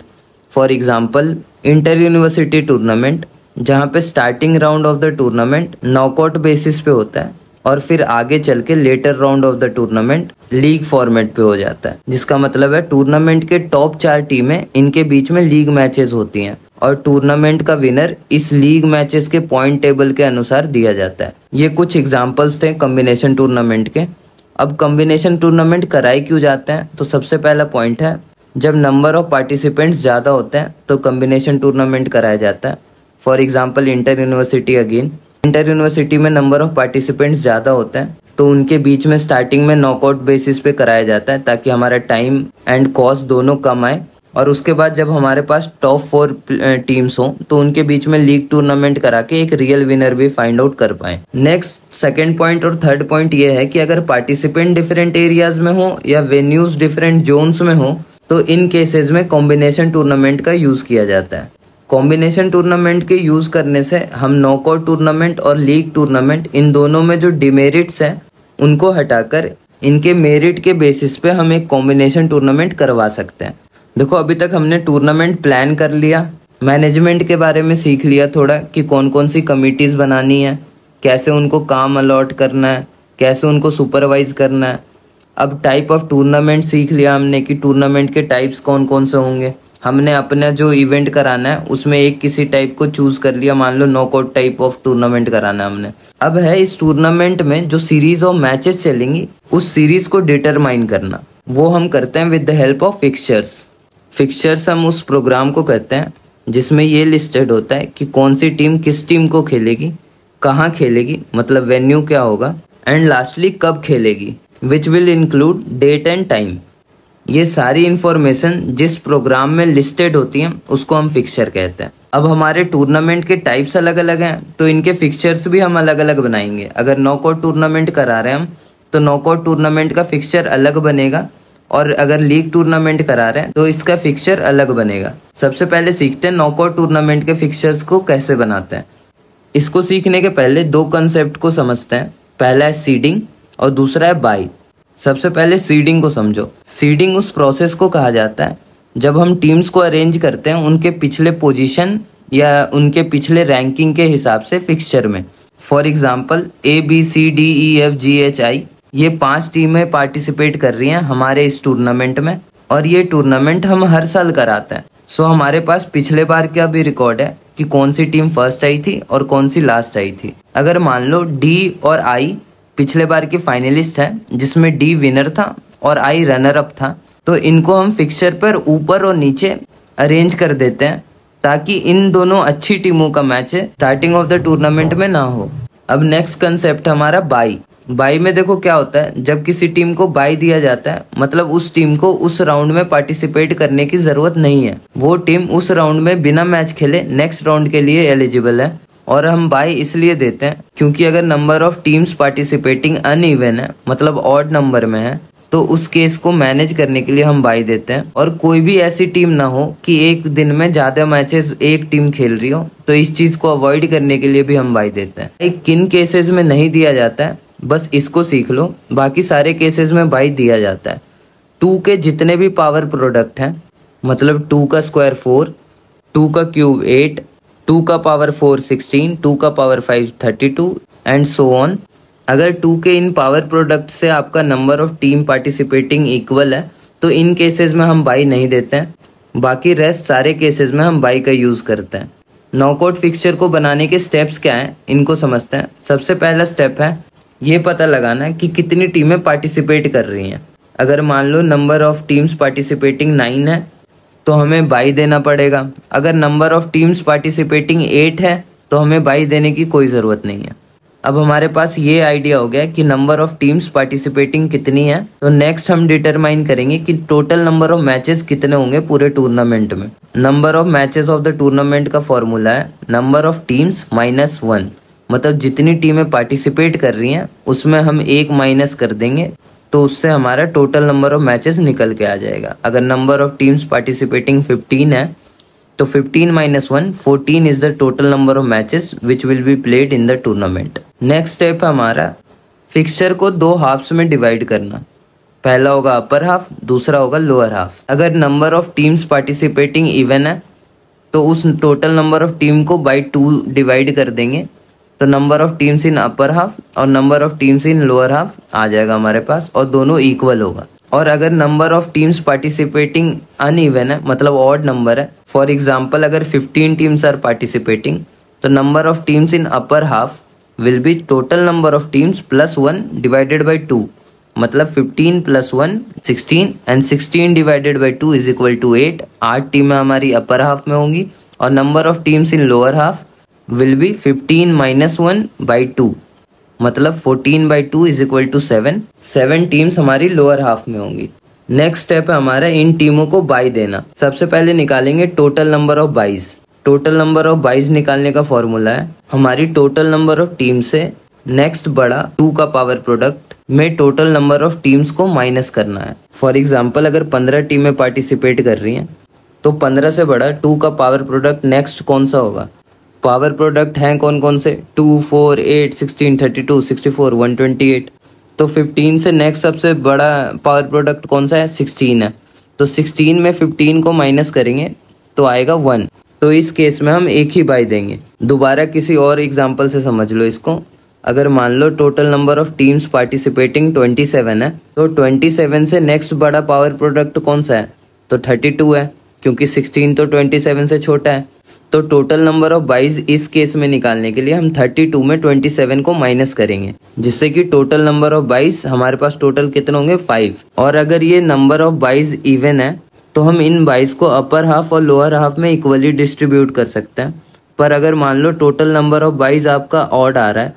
for example inter university tournament, जहां पे starting round of the tournament knockout basis पे होता है और फिर आगे चल के later round of the tournament league format पे हो जाता है। जिसका मतलब है टूर्नामेंट के टॉप 4 टीमें, इनके बीच में लीग मैचेस होती हैं और टूर्नामेंट का विनर इस लीग मैचेस के पॉइंट टेबल के अनुसार दिया जाता है। ये कुछ एग्जाम्पल्स थे कॉम्बिनेशन टूर्नामेंट के। अब कॉम्बिनेशन टूर्नामेंट कराए क्यों जाते हैं, तो सबसे पहला पॉइंट है जब नंबर ऑफ पार्टिसिपेंट्स ज़्यादा होते हैं तो कॉम्बिनेशन टूर्नामेंट कराया जाता है। For example inter university, again inter university में नंबर ऑफ पार्टिसिपेंट्स ज़्यादा होते हैं तो उनके बीच में स्टार्टिंग में नॉकआउट बेसिस पे कराया जाता है, ताकि हमारा टाइम एंड कॉस्ट दोनों कम आए, और उसके बाद जब हमारे पास टॉप 4 टीम्स हों तो उनके बीच में लीग टूर्नामेंट करा के एक रियल विनर भी फाइंड आउट कर पाएं। नेक्स्ट सेकंड पॉइंट और थर्ड पॉइंट ये है कि अगर पार्टिसिपेंट डिफरेंट एरियाज में हो या वेन्यूज डिफरेंट जोन्स में हो तो इन केसेस में कॉम्बिनेशन टूर्नामेंट का यूज़ किया जाता है। कॉम्बिनेशन टूर्नामेंट के यूज़ करने से हम नॉकआउट टूर्नामेंट और लीग टूर्नामेंट, इन दोनों में जो डिमेरिट्स हैं उनको हटाकर इनके मेरिट के बेसिस पे हम एक कॉम्बिनेशन टूर्नामेंट करवा सकते हैं। देखो, अभी तक हमने टूर्नामेंट प्लान कर लिया, मैनेजमेंट के बारे में सीख लिया थोड़ा कि कौन कौन सी कमिटीज़ बनानी है, कैसे उनको काम अलॉट करना है, कैसे उनको सुपरवाइज करना है। अब टाइप ऑफ टूर्नामेंट सीख लिया हमने कि टूर्नामेंट के टाइप्स कौन कौन से होंगे। हमने अपना जो इवेंट कराना है उसमें एक किसी टाइप को चूज़ कर लिया, मान लो नॉकआउट टाइप ऑफ टूर्नामेंट कराना है हमने। अब है इस टूर्नामेंट में जो सीरीज ऑफ मैचेस चलेंगी उस सीरीज को डिटरमाइन करना, वो हम करते हैं with the help of fixtures. Fixtures हम उस प्रोग्राम को कहते हैं जिसमें ये लिस्टेड होता है कि कौन सी टीम किस टीम को खेलेगी, कहाँ खेलेगी, मतलब वेन्यू क्या होगा, एंड लास्टली कब खेलेगी, which will include date and time. ये सारी इन्फॉर्मेशन जिस प्रोग्राम में लिस्टेड होती हैं उसको हम फिक्सचर कहते हैं। अब हमारे टूर्नामेंट के टाइप्स अलग अलग हैं तो इनके फिक्सचर्स भी हम अलग अलग बनाएंगे। अगर नॉकआउट टूर्नामेंट करा रहे हैं हम तो नॉकआउट टूर्नामेंट का फिक्सचर अलग बनेगा, और अगर लीग टूर्नामेंट करा रहे हैं तो इसका फिक्सचर अलग बनेगा। सबसे पहले सीखते हैं नॉकआउट टूर्नामेंट के फिक्सचर्स को कैसे बनाते हैं। इसको सीखने के पहले 2 कंसेप्ट को समझते हैं। पहला है सीडिंग और दूसरा है बाई। सबसे पहले सीडिंग को समझो। सीडिंग उस प्रोसेस को कहा जाता है जब हम टीम्स को अरेंज करते हैं उनके पिछले पोजीशन या उनके पिछले रैंकिंग के हिसाब से फिक्सचर में। फॉर एग्जांपल ABCDEFGHI ये 5 टीमें पार्टिसिपेट कर रही हैं हमारे इस टूर्नामेंट में, और ये टूर्नामेंट हम हर साल कराते हैं। सो हमारे पास पिछले बार का भी रिकॉर्ड है कि कौन सी टीम फर्स्ट आई थी और कौन सी लास्ट आई थी। अगर मान लो D और I पिछले बार के फाइनलिस्ट हैं, जिसमें D विनर था और I रनर अप था, तो इनको हम फिक्सचर पर ऊपर और नीचे अरेंज कर देते हैं ताकि इन दोनों अच्छी टीमों का match starting of the tournament में ना हो। अब नेक्स्ट कंसेप्ट हमारा बाई। बाई में देखो क्या होता है, जब किसी टीम को बाई दिया जाता है मतलब उस टीम को उस राउंड में पार्टिसिपेट करने की जरूरत नहीं है, वो टीम उस राउंड में बिना मैच खेले नेक्स्ट राउंड के लिए एलिजिबल है। और हम बाई इसलिए देते हैं क्योंकि अगर number of teams participating uneven है मतलब ऑड नंबर में है, तो उस केस को मैनेज करने के लिए हम बाई देते हैं। और कोई भी ऐसी टीम ना हो कि एक दिन में ज्यादा मैचेस एक टीम खेल रही हो, तो इस चीज को अवॉइड करने के लिए भी हम बाई देते हैं। एक किन केसेस में नहीं दिया जाता है बस इसको सीख लो, बाकी सारे केसेस में बाई दिया जाता है। 2 के जितने भी पावर प्रोडक्ट हैं मतलब 2 का स्क्वायर 4, 2 का क्यूब 8, 2 का पावर 4 16, 2 का पावर 5 32 एंड सो ऑन। अगर 2 के इन पावर प्रोडक्ट से आपका number of team participating equal है तो इन केसेस में हम बाई नहीं देते हैं, बाकी रेस्ट सारे केसेस में हम बाई का यूज करते हैं। नॉकआउट फिक्सचर को बनाने के स्टेप्स क्या हैं इनको समझते हैं। सबसे पहला स्टेप है ये पता लगाना है कि कितनी टीमें पार्टिसिपेट कर रही हैं। अगर मान लो नंबर ऑफ टीम्स पार्टिसिपेटिंग 9 है तो हमें बाई देना पड़ेगा। अगर नंबर ऑफ टीम्स पार्टिसिपेटिंग 8 है तो हमें बाई देने की कोई ज़रूरत नहीं है। अब हमारे पास ये आइडिया हो गया कि नंबर ऑफ टीम्स पार्टिसिपेटिंग कितनी है, तो नेक्स्ट हम डिटरमाइन करेंगे कि टोटल नंबर ऑफ मैचेस कितने होंगे पूरे टूर्नामेंट में। Number of matches of the tournament का फॉर्मूला है नंबर ऑफ टीम्स माइनस 1, मतलब जितनी टीमें पार्टिसिपेट कर रही हैं उसमें हम 1 माइनस कर देंगे तो उससे हमारा टोटल नंबर ऑफ मैचेस निकल के आ जाएगा। अगर नंबर ऑफ टीम्स पार्टिसिपेटिंग 15 है तो 15 minus 1 14 is the total number of matches which will be played in the tournament. Next step है हमारा फिक्सचर को 2 हाफ्स में डिवाइड करना। पहला होगा अपर हाफ, दूसरा होगा लोअर हाफ। अगर number of teams participating even है तो उस टोटल नंबर ऑफ टीम को बाई 2 डिवाइड कर देंगे, तो number of teams in upper half और number of teams in lower half आ जाएगा हमारे पास और दोनों इक्वल होगा। और अगर number of teams participating uneven है मतलब ऑड नंबर है, फॉर एग्जांपल अगर 15 टीम्स आर पार्टिसिपेटिंग तो number of teams in upper half will be total number of teams plus 1 divided by 2, मतलब 15 plus 1 16 and 16 divided by 2 is equal to 8। 8 टीमें हमारी अपर हाफ में होंगी और number of teams in lower half will be 15 minus 1 by 2, मतलब 14 by 2 is equal to 7। 7 teams हमारी लोअर हाफ में होंगी। नेक्स्ट स्टेप है हमारा इन टीमों को बाई देना। सबसे पहले निकालेंगे total number of byes. Total number of byes निकालने का फॉर्मूला है हमारी टोटल नंबर ऑफ टीम से नेक्स्ट बड़ा 2 का पावर प्रोडक्ट में टोटल नंबर ऑफ टीम्स को माइनस करना है। फॉर एग्जाम्पल अगर 15 टीमें पार्टिसिपेट कर रही हैं तो 15 से बड़ा 2 का पावर प्रोडक्ट नेक्स्ट कौन सा होगा। पावर प्रोडक्ट हैं कौन कौन से, 2 4 8 16 32 64 128। तो 15 से नेक्स्ट सबसे बड़ा पावर प्रोडक्ट कौन सा है, 16 है। तो 16 में 15 को माइनस करेंगे तो आएगा 1। तो इस केस में हम एक ही बाई देंगे। दोबारा किसी और एग्जांपल से समझ लो इसको। अगर मान लो total number of teams participating 27 है तो 27 से नेक्स्ट बड़ा पावर प्रोडक्ट कौन सा है, तो 32 है, क्योंकि 16 तो 27 से छोटा है। तो टोटल नंबर ऑफ बाईज इस केस में निकालने के लिए हम 32 में 27 को माइनस करेंगे, जिससे कि टोटल नंबर ऑफ बाईज हमारे पास टोटल कितने होंगे 5। और अगर ये नंबर ऑफ बाईज इवन है तो हम इन बाईज को अपर हाफ और लोअर हाफ में इक्वली डिस्ट्रीब्यूट कर सकते हैं। पर अगर मान लो टोटल नंबर ऑफ बाईज आपका ऑड आ रहा है,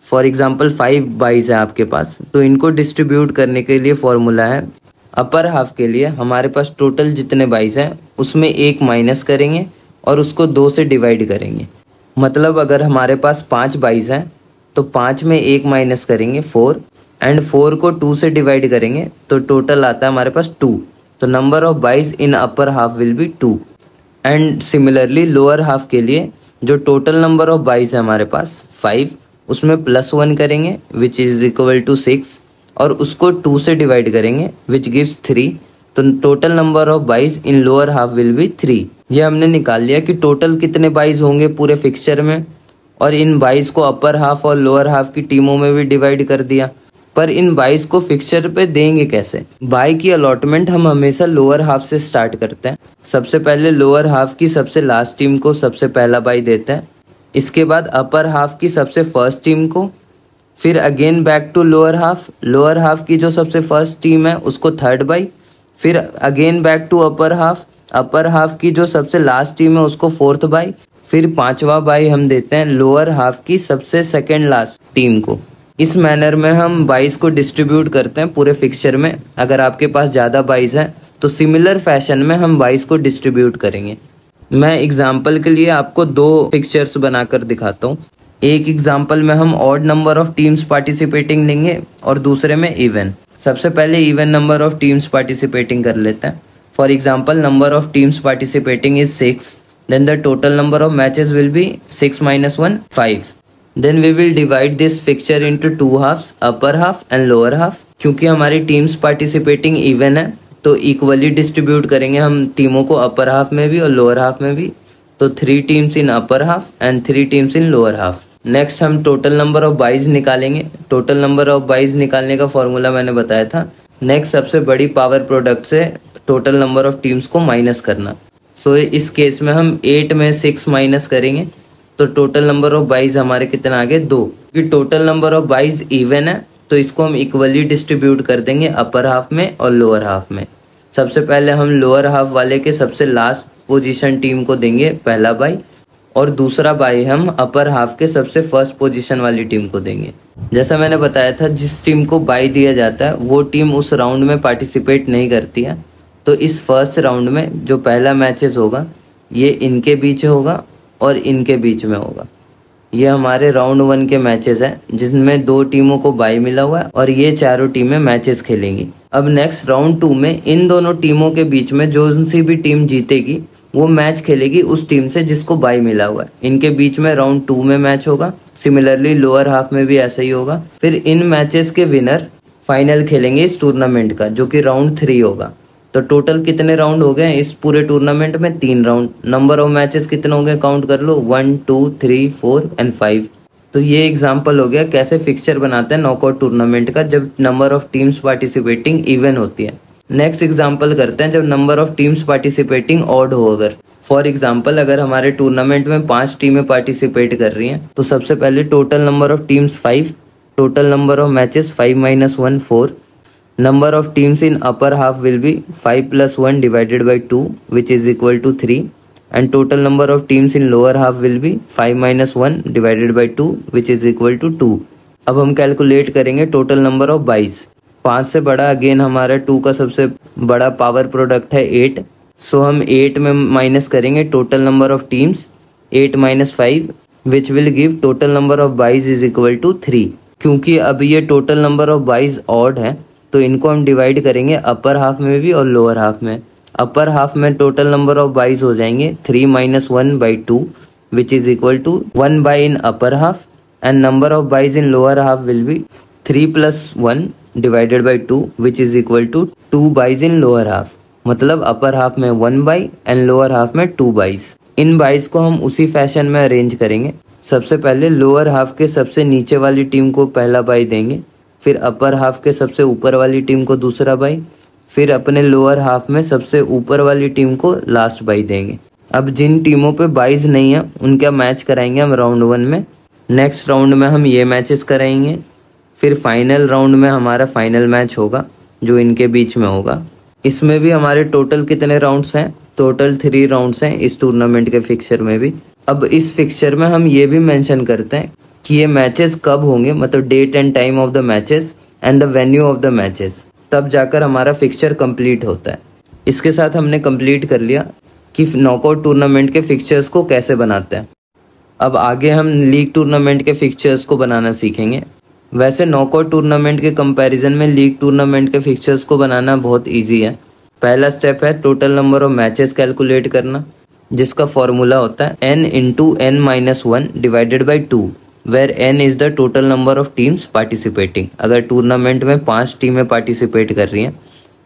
फॉर एग्जाम्पल 5 बाईज है आपके पास, तो इनको डिस्ट्रीब्यूट करने के लिए फॉर्मूला है अपर हाफ के लिए हमारे पास टोटल जितने बाईज हैं उसमें 1 माइनस करेंगे और उसको 2 से डिवाइड करेंगे। मतलब अगर हमारे पास 5 बाईज हैं तो 5 में 1 माइनस करेंगे 4 एंड 4 को 2 से डिवाइड करेंगे तो टोटल आता है हमारे पास 2। तो number of byes in upper half will be 2। And similarly lower half के लिए जो टोटल नंबर ऑफ बाईज है हमारे पास 5, उसमें प्लस 1 करेंगे विच इज इक्वल टू 6 और उसको 2 से डिवाइड करेंगे विच गिव्स 3। तो total number of byes in lower half will be 3। ये हमने निकाल लिया कि टोटल कितने बाइज होंगे पूरे फिक्सचर में, और इन बाइज को अपर हाफ और लोअर हाफ की टीमों में भी डिवाइड कर दिया। पर इन बाइज को फिक्सचर पे देंगे कैसे? बाई की अलॉटमेंट हम हमेशा लोअर हाफ से स्टार्ट करते हैं। सबसे पहले लोअर हाफ की सबसे लास्ट टीम को सबसे पहला बाई देते हैं, इसके बाद अपर हाफ की सबसे फर्स्ट टीम को, फिर again back to lower half की जो सबसे फर्स्ट टीम है उसको थर्ड बाई, फिर again back to upper half की जो सबसे लास्ट टीम है उसको फोर्थ बाई, फिर पांचवा बाई हम देते हैं लोअर हाफ की सबसे सेकेंड लास्ट टीम को। इस मैनर में हम बाइज को डिस्ट्रीब्यूट करते हैं पूरे फिक्सचर में। अगर आपके पास ज़्यादा बाइज हैं तो सिमिलर फैशन में हम बाइज को डिस्ट्रीब्यूट करेंगे। मैं एग्जाम्पल के लिए आपको 2 फिक्सचर्स बनाकर दिखाता हूँ। एक एग्जाम्पल में हम odd number of teams participating लेंगे और दूसरे में इवन। सबसे पहले even number of teams participating कर लेते हैं। For example, number of teams participating is 6, then the total number of matches will be 6 minus 1, 5. Then we will divide this fixture into 2 halves, upper half and lower half. क्योंकि हमारी टीम्स पार्टिसिपेटिंग इवन है तो इक्वली डिस्ट्रीब्यूट करेंगे हम टीमों को अपर हाफ में भी और लोअर हाफ में भी। तो 3 teams in upper half and 3 teams in lower half. Next हम टोटल नंबर ऑफ बाइज निकालेंगे। टोटल नंबर ऑफ बाइज निकालने का फॉर्मूला मैंने बताया था। नेक्स्ट सबसे बड़ी पावर प्रोडक्ट से टोटल नंबर ऑफ टीम्स को माइनस करना। सो इस केस में हम 8 में 6 माइनस करेंगे तो टोटल नंबर ऑफ बाइज हमारे कितना आ गए? 2। क्योंकि total number of byes even है तो इसको हम इक्वली डिस्ट्रीब्यूट कर देंगे अपर हाफ में और लोअर हाफ में। सबसे पहले हम लोअर हाफ वाले के सबसे लास्ट पोजीशन टीम को देंगे पहला बाई, और दूसरा बाई हम अपर हाफ के सबसे फर्स्ट पोजीशन वाली टीम को देंगे। जैसा मैंने बताया था, जिस टीम को बाई दिया जाता है वो टीम उस राउंड में पार्टिसिपेट नहीं करती है। तो इस फर्स्ट राउंड में जो पहला मैचेस होगा ये इनके बीच होगा और इनके बीच में होगा। ये हमारे राउंड 1 के मैचेस हैं जिसमें 2 टीमों को बाई मिला हुआ है और ये चारों टीमें मैचेस खेलेंगी। अब नेक्स्ट राउंड 2 में इन दोनों टीमों के बीच में जो सी भी टीम जीतेगी वो मैच खेलेगी उस टीम से जिसको बाई मिला हुआ है। इनके बीच में राउंड 2 में मैच होगा। सिमिलरली लोअर हाफ में भी ऐसा ही होगा। फिर इन मैचेस के विनर फाइनल खेलेंगे इस टूर्नामेंट का, जो कि राउंड 3 होगा। तो टोटल कितने राउंड हो गए इस पूरे टूर्नामेंट में? 3 राउंड। नंबर ऑफ मैचेस कितने हो गए? काउंट कर लो, 1 2 3 4 एंड 5। तो ये एग्जांपल हो गया कैसे फिक्सचर बनाते हैं नॉकआउट टूर्नामेंट का जब number of teams participating even होती है। नेक्स्ट एग्जांपल करते हैं जब number of teams participating odd हो। अगर फॉर एग्जांपल अगर हमारे टूर्नामेंट में 5 टीमें पार्टिसिपेट कर रही हैं तो सबसे पहले total number of teams 5, total number of matches 5 - 1 4। Number of teams in upper half will be 5 + 1 divided by 2, which is equal to 3, and total number of teams in lower half will be 5 - 1 divided by 2, which is equal to 2. अब हम कैलकुलेट करेंगे टोटल नंबर ऑफ बाइज। 5 से बड़ा अगेन हमारा 2 का सबसे बड़ा पावर प्रोडक्ट है 8। सो हम 8 में माइनस करेंगे total number of teams, 8 - 5, which will give total number of byes is equal to 3। क्योंकि अब ये total number of byes odd है तो इनको हम डिवाइड करेंगे अपर हाफ में भी और लोअर हाफ में। अपर हाफ में टोटल नंबर ऑफ बाइज हो जाएंगे 3 - 1/2, which is equal to 1 bye in upper half, and number of byes in lower half will be 3 + 1 divided by 2, which is equal to 2 byes in lower half. मतलब अपर हाफ में 1 बाई एंड लोअर हाफ में 2 बाइज। इन बाइज को हम उसी फैशन में अरेंज करेंगे। सबसे पहले लोअर हाफ के सबसे नीचे वाली टीम को पहला बाई देंगे, फिर अपर हाफ के सबसे ऊपर वाली टीम को दूसरा बाई, फिर अपने लोअर हाफ में सबसे ऊपर वाली टीम को लास्ट बाई देंगे। अब जिन टीमों पे बाइज नहीं है उनका मैच कराएंगे हम राउंड 1 में। नेक्स्ट राउंड में हम ये मैचेस कराएंगे। फिर फाइनल राउंड में हमारा फाइनल मैच होगा जो इनके बीच में होगा। इसमें भी हमारे टोटल कितने राउंड्स हैं? टोटल 3 राउंड्स हैं इस टूर्नामेंट के फिक्सचर में भी। अब इस फिक्सचर में हम ये भी मेंशन करते हैं कि ये मैचेस कब होंगे, मतलब date and time of the matches and the venue of the matches, तब जाकर हमारा फिक्सचर कंप्लीट होता है। इसके साथ हमने कंप्लीट कर लिया कि नॉकआउट टूर्नामेंट के फिक्सचर्स को कैसे बनाते हैं। अब आगे हम लीग टूर्नामेंट के फिक्सचर्स को बनाना सीखेंगे। वैसे नॉकआउट टूर्नामेंट के कंपैरिजन में लीग टूर्नामेंट के फिक्सचर्स को बनाना बहुत ईजी है। पहला स्टेप है total number of matches calculate करना, जिसका फॉर्मूला होता है n × n - 1 divided by 2, where n is the total number of teams participating. अगर टूर्नामेंट में 5 टीमें पार्टिसिपेट कर रही हैं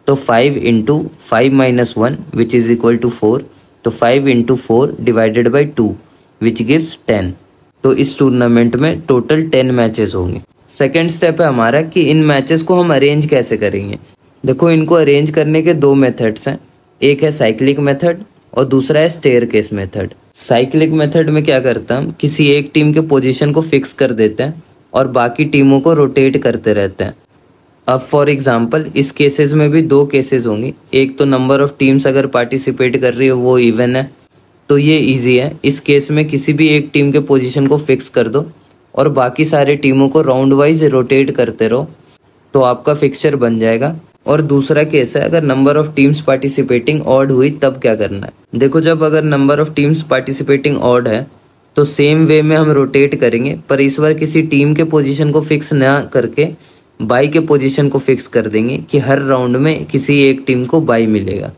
तो 5 into 5 - 1 which is equal to 4, तो 5 into 4 divided by 2 which gives 10। तो इस टूर्नामेंट में टोटल 10 मैचेस होंगे। सेकेंड स्टेप है हमारा कि इन मैचेस को हम अरेंज कैसे करेंगे। देखो, इनको अरेंज करने के दो मेथड्स हैं, एक है साइक्लिक मेथड और दूसरा है स्टेयरकेस मेथड। साइक्लिक मेथड में क्या करता है, हम किसी एक टीम के पोजीशन को फिक्स कर देते हैं और बाकी टीमों को रोटेट करते रहते हैं। अब फॉर एग्जांपल इस केसेस में भी दो केसेस होंगे, एक तो नंबर ऑफ टीम्स अगर पार्टिसिपेट कर रही है वो इवन है, तो ये इजी है। इस केस में किसी भी एक टीम के पोजीशन को फिक्स कर दो और बाकी सारे टीमों को राउंड वाइज रोटेट करते रहो, तो आपका फिक्सचर बन जाएगा। और दूसरा केस है अगर number of teams participating odd हुई तब क्या करना है। देखो, जब अगर number of teams participating odd है तो सेम वे में हम रोटेट करेंगे, पर इस बार किसी टीम के पोजीशन को फिक्स ना करके बाई के पोजीशन को फिक्स कर देंगे कि हर राउंड में किसी एक टीम को बाई मिलेगा।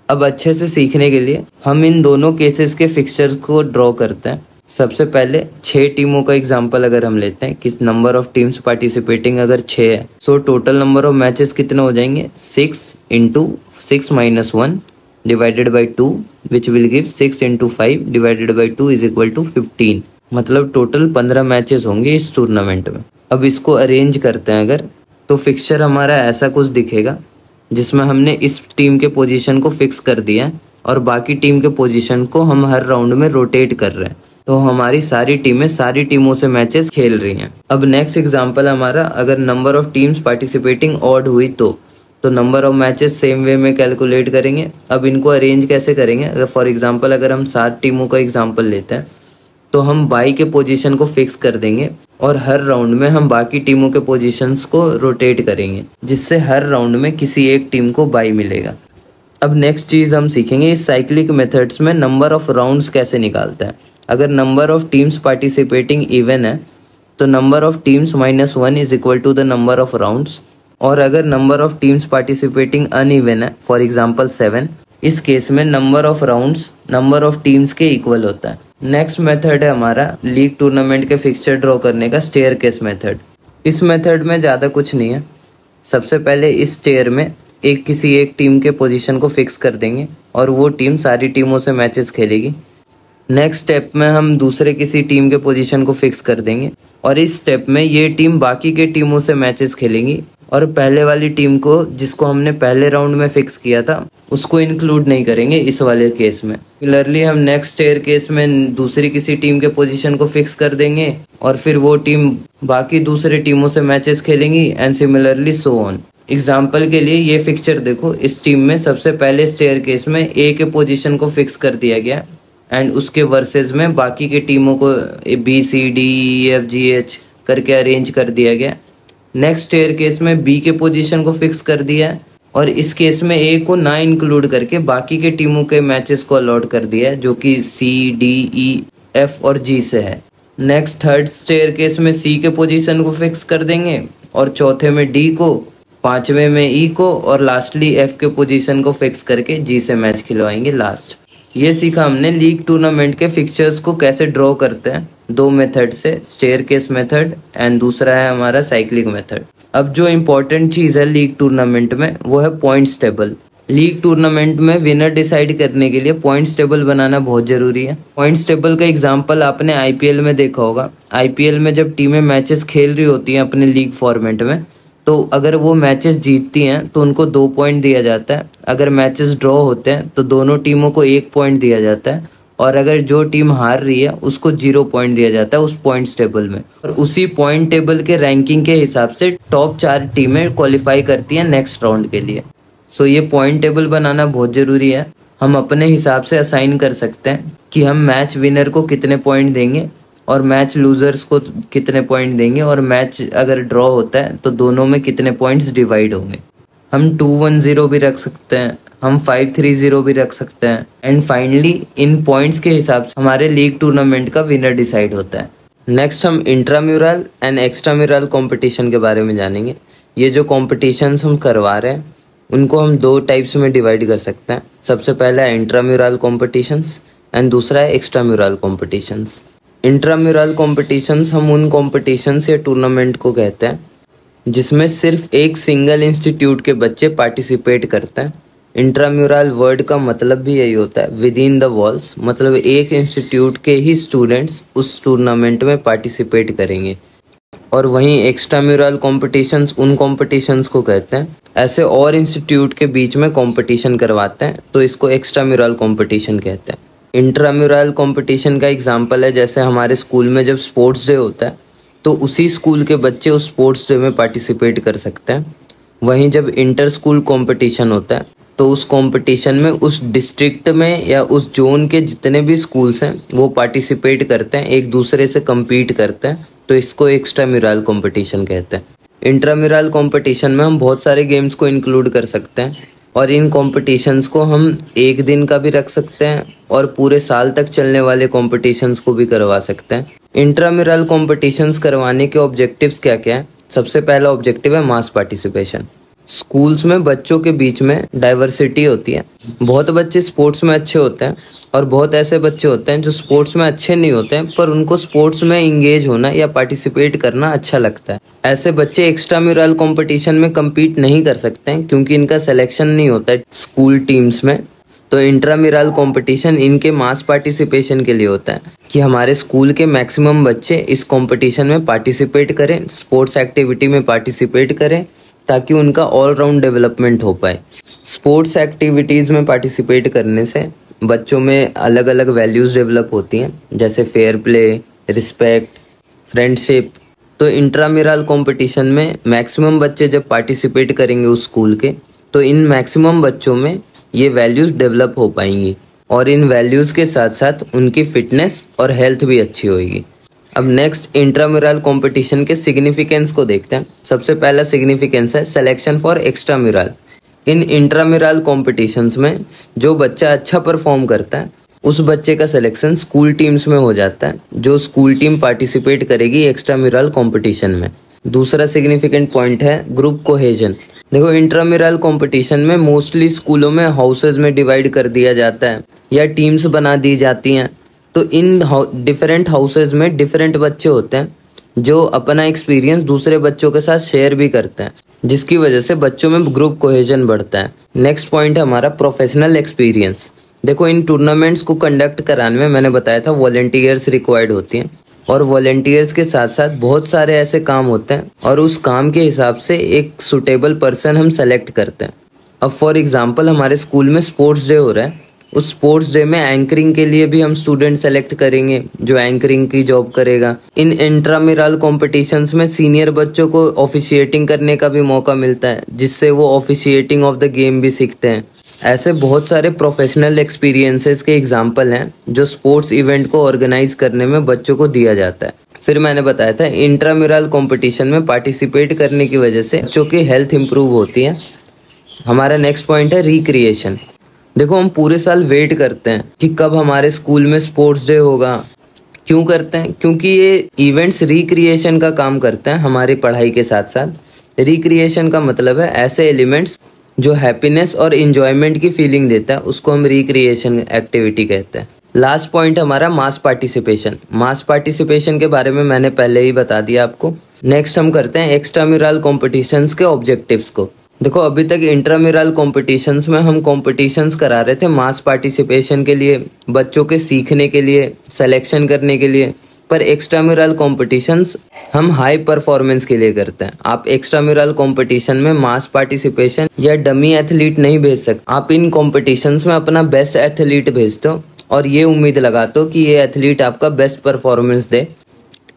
अब अच्छे से सीखने के लिए हम इन दोनों केसेस के फिक्सचर्स को ड्रॉ करते हैं। सबसे पहले 6 टीमों का एग्जांपल अगर हम लेते हैं कि नंबर ऑफ टीम्स पार्टिसिपेटिंग अगर 6 है, so total number of matches कितने हो जाएंगे, 6 into 6 - 1 divided by 2 which will give 6 into 5 divided by 2 is equal to 15। मतलब टोटल 15 मैचेस होंगे इस टूर्नामेंट में। अब इसको अरेंज करते हैं अगर, तो फिक्सचर हमारा ऐसा कुछ दिखेगा जिसमें हमने इस टीम के पोजीशन को फिक्स कर दिया है और बाकी टीम के पोजीशन को हम हर राउंड में रोटेट कर रहे हैं, तो हमारी सारी टीमें सारी टीमों से मैचेस खेल रही हैं। अब नेक्स्ट एग्जांपल हमारा अगर number of teams participating odd हुई तो number of matches same way में कैलकुलेट करेंगे। अब इनको अरेंज कैसे करेंगे, अगर फॉर एग्जांपल अगर हम 7 टीमों का एग्जांपल लेते हैं तो हम बाई के पोजीशन को फिक्स कर देंगे और हर राउंड में हम बाकी टीमों के पोजीशंस को रोटेट करेंगे, जिससे हर राउंड में किसी एक टीम को बाई मिलेगा। अब नेक्स्ट चीज़ हम सीखेंगे इस साइक्लिक मेथड्स में नंबर ऑफ राउंड्स कैसे निकालता है। अगर number of teams participating even है तो number of teams -1 is equal to the number of rounds, और अगर number of teams participating uneven है फॉर एग्जांपल 7, इस केस में number of rounds number of teams के इक्वल होता है। नेक्स्ट मेथड है हमारा लीग टूर्नामेंट के फिक्सचर ड्रॉ करने का स्टेयरकेस मेथड। इस मेथड में ज़्यादा कुछ नहीं है। सबसे पहले इस स्टेयर में किसी एक टीम के पोजीशन को फिक्स कर देंगे और वो टीम सारी टीमों से मैचेस खेलेगी। नेक्स्ट स्टेप में हम दूसरे किसी टीम के पोजीशन को फिक्स कर देंगे और इस स्टेप में ये टीम बाकी के टीमों से मैचेस खेलेंगी और पहले वाली टीम को जिसको हमने पहले राउंड में फिक्स किया था उसको इंक्लूड नहीं करेंगे इस वाले केस में। सिमिलरली हम नेक्स्ट स्टेयर केस में दूसरी किसी टीम के पोजीशन को फिक्स कर देंगे और फिर वो टीम बाकी दूसरे टीमों से मैचेस खेलेंगी and similarly so on. Example के लिए ये फिक्सचर देखो, इस टीम में सबसे पहले स्टेयर केस में ए के पोजीशन को फिक्स कर दिया गया एंड उसके वर्सेस में बाकी के टीमों को BCDEFGH करके अरेंज कर दिया गया। नेक्स्ट स्टेयर केस में बी के पोजीशन को फिक्स कर दिया है और इस केस में ए को ना इंक्लूड करके बाकी के टीमों के मैचेस को अलॉट कर दिया है जो कि C, D, E, F और G से है। नेक्स्ट थर्ड स्टेयर केस में सी के पोजीशन को फिक्स कर देंगे और चौथे में डी को, पांचवें में ई को और लास्टली एफ के पोजीशन को फिक्स करके जी से मैच खिलवाएंगे लास्ट। ये सीखा हमने लीग टूर्नामेंट के फिक्सचर्स को कैसे ड्रॉ करते हैं दो मेथड से, स्टेयरकेस मेथड एंड दूसरा है हमारा साइक्लिक मेथड। अब जो इम्पोर्टेंट चीज़ है लीग टूर्नामेंट में वो है पॉइंट्स टेबल। लीग टूर्नामेंट में विनर डिसाइड करने के लिए पॉइंट्स टेबल बनाना बहुत ज़रूरी है। पॉइंट्स टेबल का एग्जांपल आपने आईपीएल में देखा होगा। आईपीएल में जब टीमें मैचेस खेल रही होती हैं अपने लीग फॉर्मेट में, तो अगर वो मैचेस जीतती हैं तो उनको 2 पॉइंट दिया जाता है, अगर मैचेस ड्रॉ होते हैं तो दोनों टीमों को 1 पॉइंट दिया जाता है और अगर जो टीम हार रही है उसको 0 पॉइंट दिया जाता है उस पॉइंट्स टेबल में। और उसी पॉइंट टेबल के रैंकिंग के हिसाब से टॉप 4 टीमें क्वालिफाई करती हैं नेक्स्ट राउंड के लिए। सो ये पॉइंट टेबल बनाना बहुत ज़रूरी है। हम अपने हिसाब से असाइन कर सकते हैं कि हम मैच विनर को कितने पॉइंट देंगे और मैच लूजर्स को कितने पॉइंट देंगे, और मैच अगर ड्रॉ होता है तो दोनों में कितने पॉइंट्स डिवाइड होंगे। हम 2-1-0 भी रख सकते हैं, हम 5-3-0 भी रख सकते हैं एंड फाइनली इन पॉइंट्स के हिसाब से हमारे लीग टूर्नामेंट का विनर डिसाइड होता है। नेक्स्ट हम इंट्राम्यूरल एंड एक्स्ट्राम्यूरल कंपटीशन के बारे में जानेंगे। ये जो कॉम्पिटिशन्स हम करवा रहे हैं उनको हम 2 टाइप्स में डिवाइड कर सकते हैं। सबसे पहला है इंट्राम्यूरल कॉम्पिटिशन्स एंड दूसरा है एक्स्ट्राम्यूरल कॉम्पिटिशन्स। इंट्राम्यूरल कॉम्पिटिशन्स हम उन कॉम्पिटिशन्स या टूर्नामेंट को कहते हैं जिसमें सिर्फ एक सिंगल इंस्टीट्यूट के बच्चे पार्टिसिपेट करते हैं। इंट्राम्यूरल वर्ड का मतलब भी यही होता है, विद इन द वॉल्स, मतलब एक इंस्टीट्यूट के ही स्टूडेंट्स उस टूर्नामेंट में पार्टिसिपेट करेंगे। और वहीं एक्स्ट्राम्यूरल कॉम्पिटिशन्स उन कॉम्पिटिशन्स को कहते हैं ऐसे और इंस्टीट्यूट के बीच में कंपटीशन करवाते हैं, तो इसको एक्स्ट्राम्यूरल कंपटीशन कहते हैं। इंट्राम्यूरल कंपटीशन का एग्जांपल है जैसे हमारे स्कूल में जब स्पोर्ट्स डे होता है तो उसी स्कूल के बच्चे उस स्पोर्ट्स डे में पार्टिसिपेट कर सकते हैं। वहीं जब इंटर स्कूल कॉम्पिटिशन होता है तो उस कंपटीशन में उस डिस्ट्रिक्ट में या उस जोन के जितने भी स्कूल्स हैं वो पार्टिसिपेट करते हैं, एक दूसरे से compete करते हैं, तो इसको एक्स्ट्राम्यूरल कंपटीशन कहते हैं। इंट्राम्यूरल कंपटीशन में हम बहुत सारे गेम्स को इंक्लूड कर सकते हैं और इन कॉम्पिटिशन्स को हम एक दिन का भी रख सकते हैं और पूरे साल तक चलने वाले कॉम्पिटिशन्स को भी करवा सकते हैं। इंट्राम्यूरल कॉम्पिटिशन्स करवाने के ऑब्जेक्टिव्स क्या क्या हैं? सबसे पहला ऑब्जेक्टिव है मास पार्टिसिपेशन। स्कूल्स में बच्चों के बीच में डाइवर्सिटी होती है, बहुत बच्चे स्पोर्ट्स में अच्छे होते हैं और बहुत ऐसे बच्चे होते हैं जो स्पोर्ट्स में अच्छे नहीं होते हैं पर उनको स्पोर्ट्स में इंगेज होना या पार्टिसिपेट करना अच्छा लगता है। ऐसे बच्चे एक्स्ट्राम्यूरल कंपटीशन में compete नहीं कर सकते हैं क्योंकि इनका सिलेक्शन नहीं होता है स्कूल टीम्स में। तो इंट्राम्यूरल कंपटीशन इनके मास पार्टिसिपेशन के लिए होता है कि हमारे स्कूल के मैक्सिमम बच्चे इस कंपटीशन में पार्टिसिपेट करें, स्पोर्ट्स एक्टिविटी में पार्टिसिपेट करें ताकि उनका ऑल राउंड डेवलपमेंट हो पाए। स्पोर्ट्स एक्टिविटीज़ में पार्टिसिपेट करने से बच्चों में अलग अलग वैल्यूज़ डेवलप होती हैं जैसे फेयर प्ले, रिस्पेक्ट, फ्रेंडशिप। तो इंट्राम्यूरल कंपटीशन में मैक्सिमम बच्चे जब पार्टिसिपेट करेंगे उस स्कूल के तो इन मैक्सिमम बच्चों में ये वैल्यूज़ डेवलप हो पाएंगी और इन वैल्यूज़ के साथ साथ उनकी फिटनेस और हेल्थ भी अच्छी होगी। अब नेक्स्ट इंट्राम्यूरल कंपटीशन के सिग्निफिकेंस को देखते हैं। सबसे पहला सिग्निफिकेंस है selection for extramural. In intramural competitions में जो बच्चा अच्छा परफॉर्म करता है उस बच्चे का सिलेक्शन स्कूल टीम्स में हो जाता है, जो स्कूल टीम पार्टिसिपेट करेगी एक्स्ट्राम्यूरल कंपटीशन में। दूसरा सिग्निफिकेंट पॉइंट है ग्रुप कोहेजन। देखो इंट्राम्यूरल कंपटीशन में मोस्टली स्कूलों में हाउसेज में डिवाइड कर दिया जाता है या टीम्स बना दी जाती हैं, तो इन डिफरेंट हाउसेज में डिफरेंट बच्चे होते हैं जो अपना एक्सपीरियंस दूसरे बच्चों के साथ शेयर भी करते हैं, जिसकी वजह से बच्चों में ग्रुप कोहेजन बढ़ता है। नेक्स्ट पॉइंट है हमारा प्रोफेशनल एक्सपीरियंस। देखो इन टूर्नामेंट्स को कंडक्ट कराने में मैंने बताया था वॉलंटियर्स रिक्वायर्ड होती हैं और वॉलंटियर्स के साथ साथ बहुत सारे ऐसे काम होते हैं और उस काम के हिसाब से एक सुटेबल पर्सन हम सेलेक्ट करते हैं। अब फॉर एग्जांपल हमारे स्कूल में स्पोर्ट्स डे हो रहा है, उस स्पोर्ट्स डे में एंकरिंग के लिए भी हम स्टूडेंट सेलेक्ट करेंगे जो एंकरिंग की जॉब करेगा। इन इंट्राम्यूरल कॉम्पिटिशन्स में सीनियर बच्चों को ऑफिशिएटिंग करने का भी मौका मिलता है जिससे वो ऑफिशिएटिंग ऑफ द गेम भी सीखते हैं। ऐसे बहुत सारे प्रोफेशनल एक्सपीरियंसेस के एग्जाम्पल हैं जो स्पोर्ट्स इवेंट को ऑर्गेनाइज करने में बच्चों को दिया जाता है। फिर मैंने बताया था इंट्राम्यूरल कंपटीशन में पार्टिसिपेट करने की वजह से बच्चों की हेल्थ इंप्रूव होती है। हमारा नेक्स्ट पॉइंट है रिक्रिएशन। देखो हम पूरे साल वेट करते हैं कि कब हमारे स्कूल में स्पोर्ट्स डे होगा। क्यों करते हैं? क्योंकि ये इवेंट्स रिक्रिएशन का काम करते हैं हमारी पढ़ाई के साथ साथ। रिक्रिएशन का मतलब है ऐसे एलिमेंट्स जो हैप्पीनेस और इंजॉयमेंट की फीलिंग देता है, उसको हम रिक्रिएशन एक्टिविटी कहते हैं। लास्ट पॉइंट हमारा मास पार्टिसिपेशन। मास पार्टिसिपेशन के बारे में मैंने पहले ही बता दिया आपको। नेक्स्ट हम करते हैं एक्स्ट्राम्यूरल कॉम्पिटिशन्स के ऑब्जेक्टिव्स को। देखो अभी तक इंट्राम्यूरल कॉम्पिटिशन्स में हम कॉम्पिटिशन्स करा रहे थे मास पार्टिसिपेशन के लिए, बच्चों के सीखने के लिए, सिलेक्शन करने के लिए, पर एक्स्ट्राम्यूरल कॉम्पिटिशन्स हम हाई परफॉर्मेंस के लिए करते हैं। आप एक्स्ट्राम्यूरल कॉम्पिटिशन में मास पार्टिसिपेशन या डमी एथलीट नहीं भेज सकते। आप इन कॉम्पिटिशन्स में अपना बेस्ट एथलीट भेजते हो और ये उम्मीद लगाते हो कि ये एथलीट आपका बेस्ट परफॉर्मेंस दे।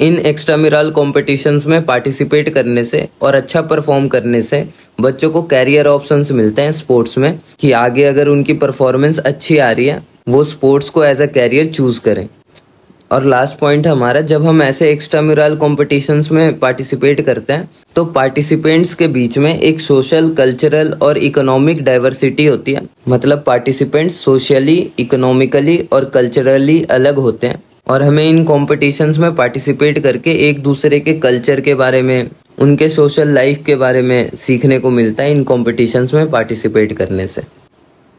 इन एक्स्ट्राम्यूरल कॉम्पिटिशन्स में पार्टिसिपेट करने से और अच्छा परफॉर्म करने से बच्चों को कैरियर ऑप्शंस मिलते हैं स्पोर्ट्स में कि आगे अगर उनकी परफॉर्मेंस अच्छी आ रही है वो स्पोर्ट्स को एज अ कैरियर चूज करें। और लास्ट पॉइंट हमारा, जब हम ऐसे एक्स्ट्राम्यूरल कॉम्पिटिशन्स में पार्टिसिपेट करते हैं तो पार्टिसिपेंट्स के बीच में एक सोशल, कल्चरल और इकोनॉमिक डाइवर्सिटी होती है। मतलब पार्टिसिपेंट्स सोशली, इकोनॉमिकली और कल्चरली अलग होते हैं और हमें इन कॉम्पिटिशन्स में पार्टिसिपेट करके एक दूसरे के कल्चर के बारे में, उनके सोशल लाइफ के बारे में सीखने को मिलता है इन कॉम्पिटिशन्स में पार्टिसिपेट करने से।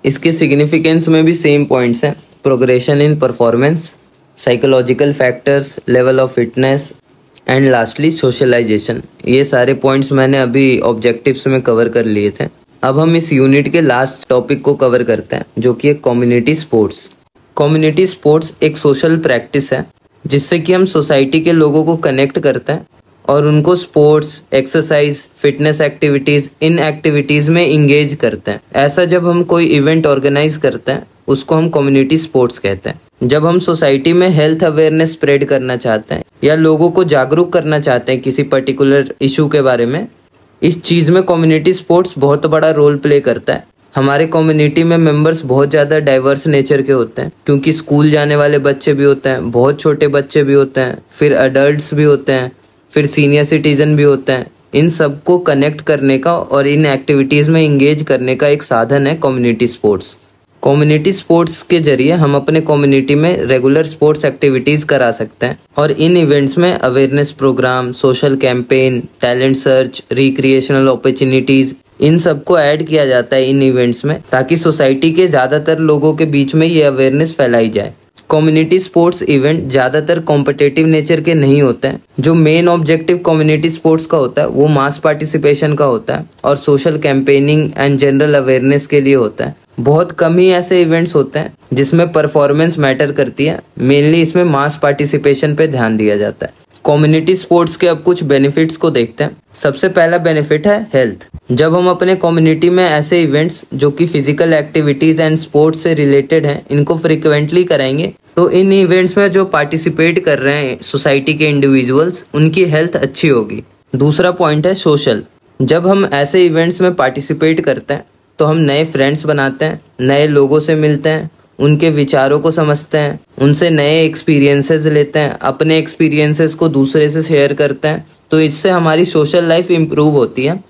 इसके सिग्निफिकेंस में भी सेम पॉइंट्स हैं, progression in performance, psychological factors, level of fitness, and lastly socialization. ये सारे पॉइंट्स मैंने अभी ऑब्जेक्टिव्स में कवर कर लिए थे। अब हम इस यूनिट के लास्ट टॉपिक को कवर करते हैं, जो कि है कम्युनिटी स्पोर्ट्स। कम्युनिटी स्पोर्ट्स एक सोशल प्रैक्टिस है जिससे कि हम सोसाइटी के लोगों को कनेक्ट करते हैं और उनको स्पोर्ट्स, एक्सरसाइज, फिटनेस एक्टिविटीज़, इन एक्टिविटीज़ में इंगेज करते हैं। ऐसा जब हम कोई इवेंट ऑर्गेनाइज करते हैं उसको हम कम्युनिटी स्पोर्ट्स कहते हैं। जब हम सोसाइटी में हेल्थ अवेयरनेस स्प्रेड करना चाहते हैं या लोगों को जागरूक करना चाहते हैं किसी पर्टिकुलर इशू के बारे में, इस चीज़ में कम्युनिटी स्पोर्ट्स बहुत बड़ा रोल प्ले करता है। हमारे कम्युनिटी में मेंबर्स बहुत ज़्यादा डाइवर्स नेचर के होते हैं, क्योंकि स्कूल जाने वाले बच्चे भी होते हैं, बहुत छोटे बच्चे भी होते हैं, फिर अडल्ट्स भी होते हैं, फिर सीनियर सिटीजन भी होते हैं। इन सबको कनेक्ट करने का और इन एक्टिविटीज़ में इंगेज करने का एक साधन है कम्युनिटी स्पोर्ट्स। कम्युनिटी स्पोर्ट्स के जरिए हम अपने कम्युनिटी में रेगुलर स्पोर्ट्स एक्टिविटीज़ करा सकते हैं और इन इवेंट्स में awareness programme, social campaign, talent search, recreational opportunities, इन सबको ऐड किया जाता है इन इवेंट्स में, ताकि सोसाइटी के ज़्यादातर लोगों के बीच में ये अवेयरनेस फैलाई जाए। कम्युनिटी स्पोर्ट्स इवेंट ज़्यादातर कॉम्पिटिटिव नेचर के नहीं होते हैं। जो मेन ऑब्जेक्टिव कम्युनिटी स्पोर्ट्स का होता है वो मास पार्टिसिपेशन का होता है और social campaigning and general awareness के लिए होता है। बहुत कम ही ऐसे इवेंट्स होते हैं जिसमें परफॉर्मेंस मैटर करती है। मेनली इसमें मास पार्टिसिपेशन पे ध्यान दिया जाता है। कम्युनिटी स्पोर्ट्स के अब कुछ बेनिफिट्स को देखते हैं। सबसे पहला बेनिफिट है हेल्थ। जब हम अपने कम्युनिटी में ऐसे इवेंट्स जो कि फिजिकल एक्टिविटीज एंड स्पोर्ट्स से रिलेटेड हैं, इनको फ्रिक्वेंटली कराएंगे तो इन इवेंट्स में जो पार्टिसिपेट कर रहे हैं सोसाइटी के इंडिविजुअल्स, उनकी हेल्थ अच्छी होगी। दूसरा पॉइंट है सोशल। जब हम ऐसे इवेंट्स में पार्टिसिपेट करते हैं तो हम नए फ्रेंड्स बनाते हैं, नए लोगों से मिलते हैं, उनके विचारों को समझते हैं, उनसे नए एक्सपीरियंसेस लेते हैं, अपने एक्सपीरियंसेस को दूसरे से शेयर करते हैं, तो इससे हमारी सोशल लाइफ इम्प्रूव होती है।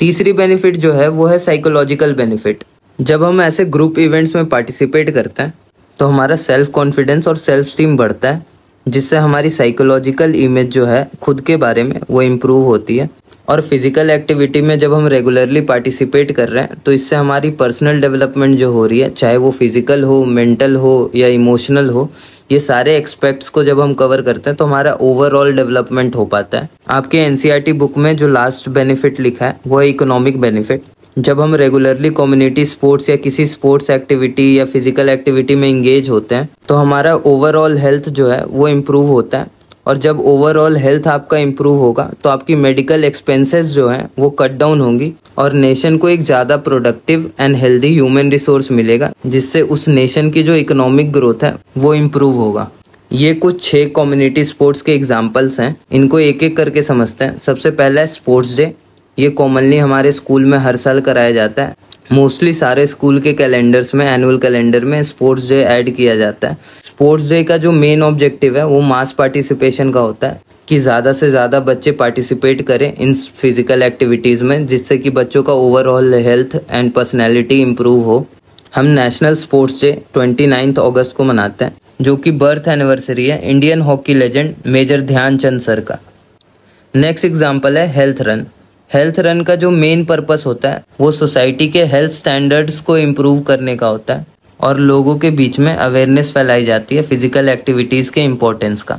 तीसरी बेनिफिट जो है वो है साइकोलॉजिकल बेनिफिट। जब हम ऐसे ग्रुप इवेंट्स में पार्टिसिपेट करते हैं तो हमारा सेल्फ कॉन्फिडेंस और सेल्फ स्टीम बढ़ता है, जिससे हमारी साइकोलॉजिकल इमेज जो है खुद के बारे में वो इम्प्रूव होती है। और फिजिकल एक्टिविटी में जब हम रेगुलरली पार्टिसिपेट कर रहे हैं तो इससे हमारी पर्सनल डेवलपमेंट जो हो रही है, चाहे वो फिजिकल हो, मेंटल हो या इमोशनल हो, ये सारे एक्सपेक्ट्स को जब हम कवर करते हैं तो हमारा ओवरऑल डेवलपमेंट हो पाता है। आपके एनसीईआरटी बुक में जो लास्ट बेनिफिट लिखा है वो है इकोनॉमिक बेनिफिट। जब हम रेगुलरली कम्युनिटी स्पोर्ट्स या किसी स्पोर्ट्स एक्टिविटी या फिजिकल एक्टिविटी में इंगेज होते हैं तो हमारा ओवरऑल हेल्थ जो है वो इम्प्रूव होता है। और जब ओवरऑल हेल्थ आपका इम्प्रूव होगा तो आपकी मेडिकल एक्सपेंसेस जो हैं वो कट डाउन होंगी और नेशन को एक ज़्यादा productive and healthy human resource मिलेगा, जिससे उस नेशन की जो इकोनॉमिक ग्रोथ है वो इम्प्रूव होगा। ये कुछ 6 कम्युनिटी स्पोर्ट्स के एग्जाम्पल्स हैं, इनको एक एक करके समझते हैं। सबसे पहला है स्पोर्ट्स डे। ये कॉमनली हमारे स्कूल में हर साल कराया जाता है। मोस्टली सारे स्कूल के कैलेंडर्स में, एनुअल कैलेंडर में स्पोर्ट्स डे ऐड किया जाता है। स्पोर्ट्स डे का जो मेन ऑब्जेक्टिव है वो मास पार्टिसिपेशन का होता है कि ज़्यादा से ज़्यादा बच्चे पार्टिसिपेट करें इन फिजिकल एक्टिविटीज़ में, जिससे कि बच्चों का overall health and personality improve हो। हम नेशनल स्पोर्ट्स डे 29 अगस्त को मनाते हैं, जो कि बर्थ एनिवर्सरी है Indian hockey legend major Dhyanchand sir का। नेक्स्ट एग्जाम्पल है हेल्थ रन। हेल्थ रन का जो मेन पर्पस होता है वो सोसाइटी के हेल्थ स्टैंडर्ड्स को इम्प्रूव करने का होता है और लोगों के बीच में अवेयरनेस फैलाई जाती है फिजिकल एक्टिविटीज़ के इम्पोर्टेंस का।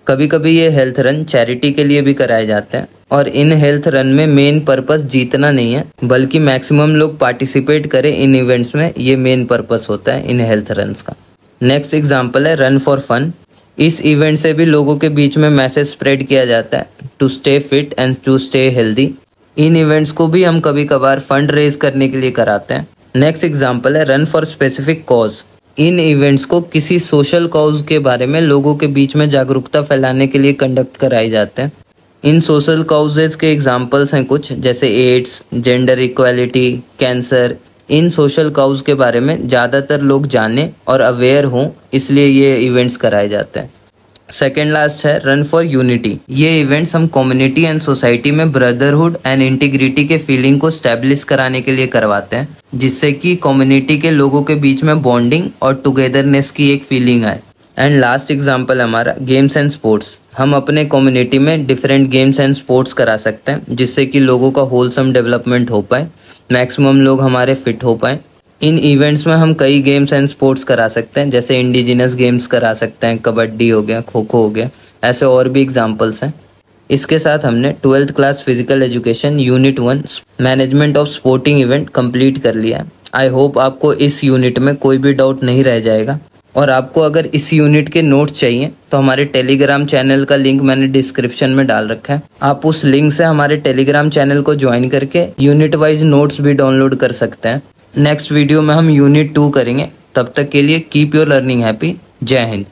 कभी कभी ये हेल्थ रन चैरिटी के लिए भी कराए जाते हैं और इन हेल्थ रन में मेन पर्पस जीतना नहीं है, बल्कि मैक्सिमम लोग पार्टिसिपेट करें इन इवेंट्स में, ये मेन पर्पस होता है इन हेल्थ रन्स का। नेक्स्ट एग्जाम्पल है रन फॉर फन। इस इवेंट से भी लोगों के बीच में मैसेज स्प्रेड किया जाता है to stay fit and to stay healthy. इन इवेंट्स को भी हम कभी कभार फंड रेज करने के लिए कराते हैं। नेक्स्ट एग्जाम्पल है run for specific cause. In events को किसी सोशल कॉज के बारे में लोगों के बीच में जागरूकता फैलाने के लिए कंडक्ट कराए जाते हैं। इन सोशल कॉजेज के एग्जाम्पल्स हैं कुछ, जैसे एड्स, जेंडर इक्वालिटी, कैंसर। इन सोशल कॉज के बारे में ज़्यादातर लोग जाने और अवेयर हों, इसलिए ये इवेंट्स कराए जाते हैं। सेकेंड लास्ट है रन फॉर यूनिटी। ये इवेंट्स हम कम्युनिटी एंड सोसाइटी में ब्रदरहुड एंड इंटीग्रिटी के फीलिंग को स्टैब्लिश कराने के लिए करवाते हैं, जिससे कि कम्युनिटी के लोगों के बीच में बॉन्डिंग और टुगेदरनेस की एक फीलिंग आए। एंड लास्ट एग्जाम्पल हमारा गेम्स एंड स्पोर्ट्स। हम अपने कम्युनिटी में डिफरेंट गेम्स एंड स्पोर्ट्स करा सकते हैं, जिससे कि लोगों का होलसम डेवलपमेंट हो पाए, मैक्सिमम लोग हमारे फिट हो पाए। इन इवेंट्स में हम कई गेम्स एंड स्पोर्ट्स करा सकते हैं, जैसे इंडिजिनस गेम्स करा सकते हैं, कबड्डी हो गया, खो खो हो गया, ऐसे और भी एग्जाम्पल्स हैं। इसके साथ हमने 12th class physical education unit 1 management of sporting event complete कर लिया है। आई होप आपको इस यूनिट में कोई भी डाउट नहीं रह जाएगा। और आपको अगर इस यूनिट के नोट्स चाहिए तो हमारे टेलीग्राम चैनल का लिंक मैंने डिस्क्रिप्शन में डाल रखा है। आप उस लिंक से हमारे टेलीग्राम चैनल को ज्वाइन करके यूनिट वाइज नोट्स भी डाउनलोड कर सकते हैं। नेक्स्ट वीडियो में हम यूनिट 2 करेंगे। तब तक के लिए कीप योर लर्निंग हैप्पी। जय हिंद।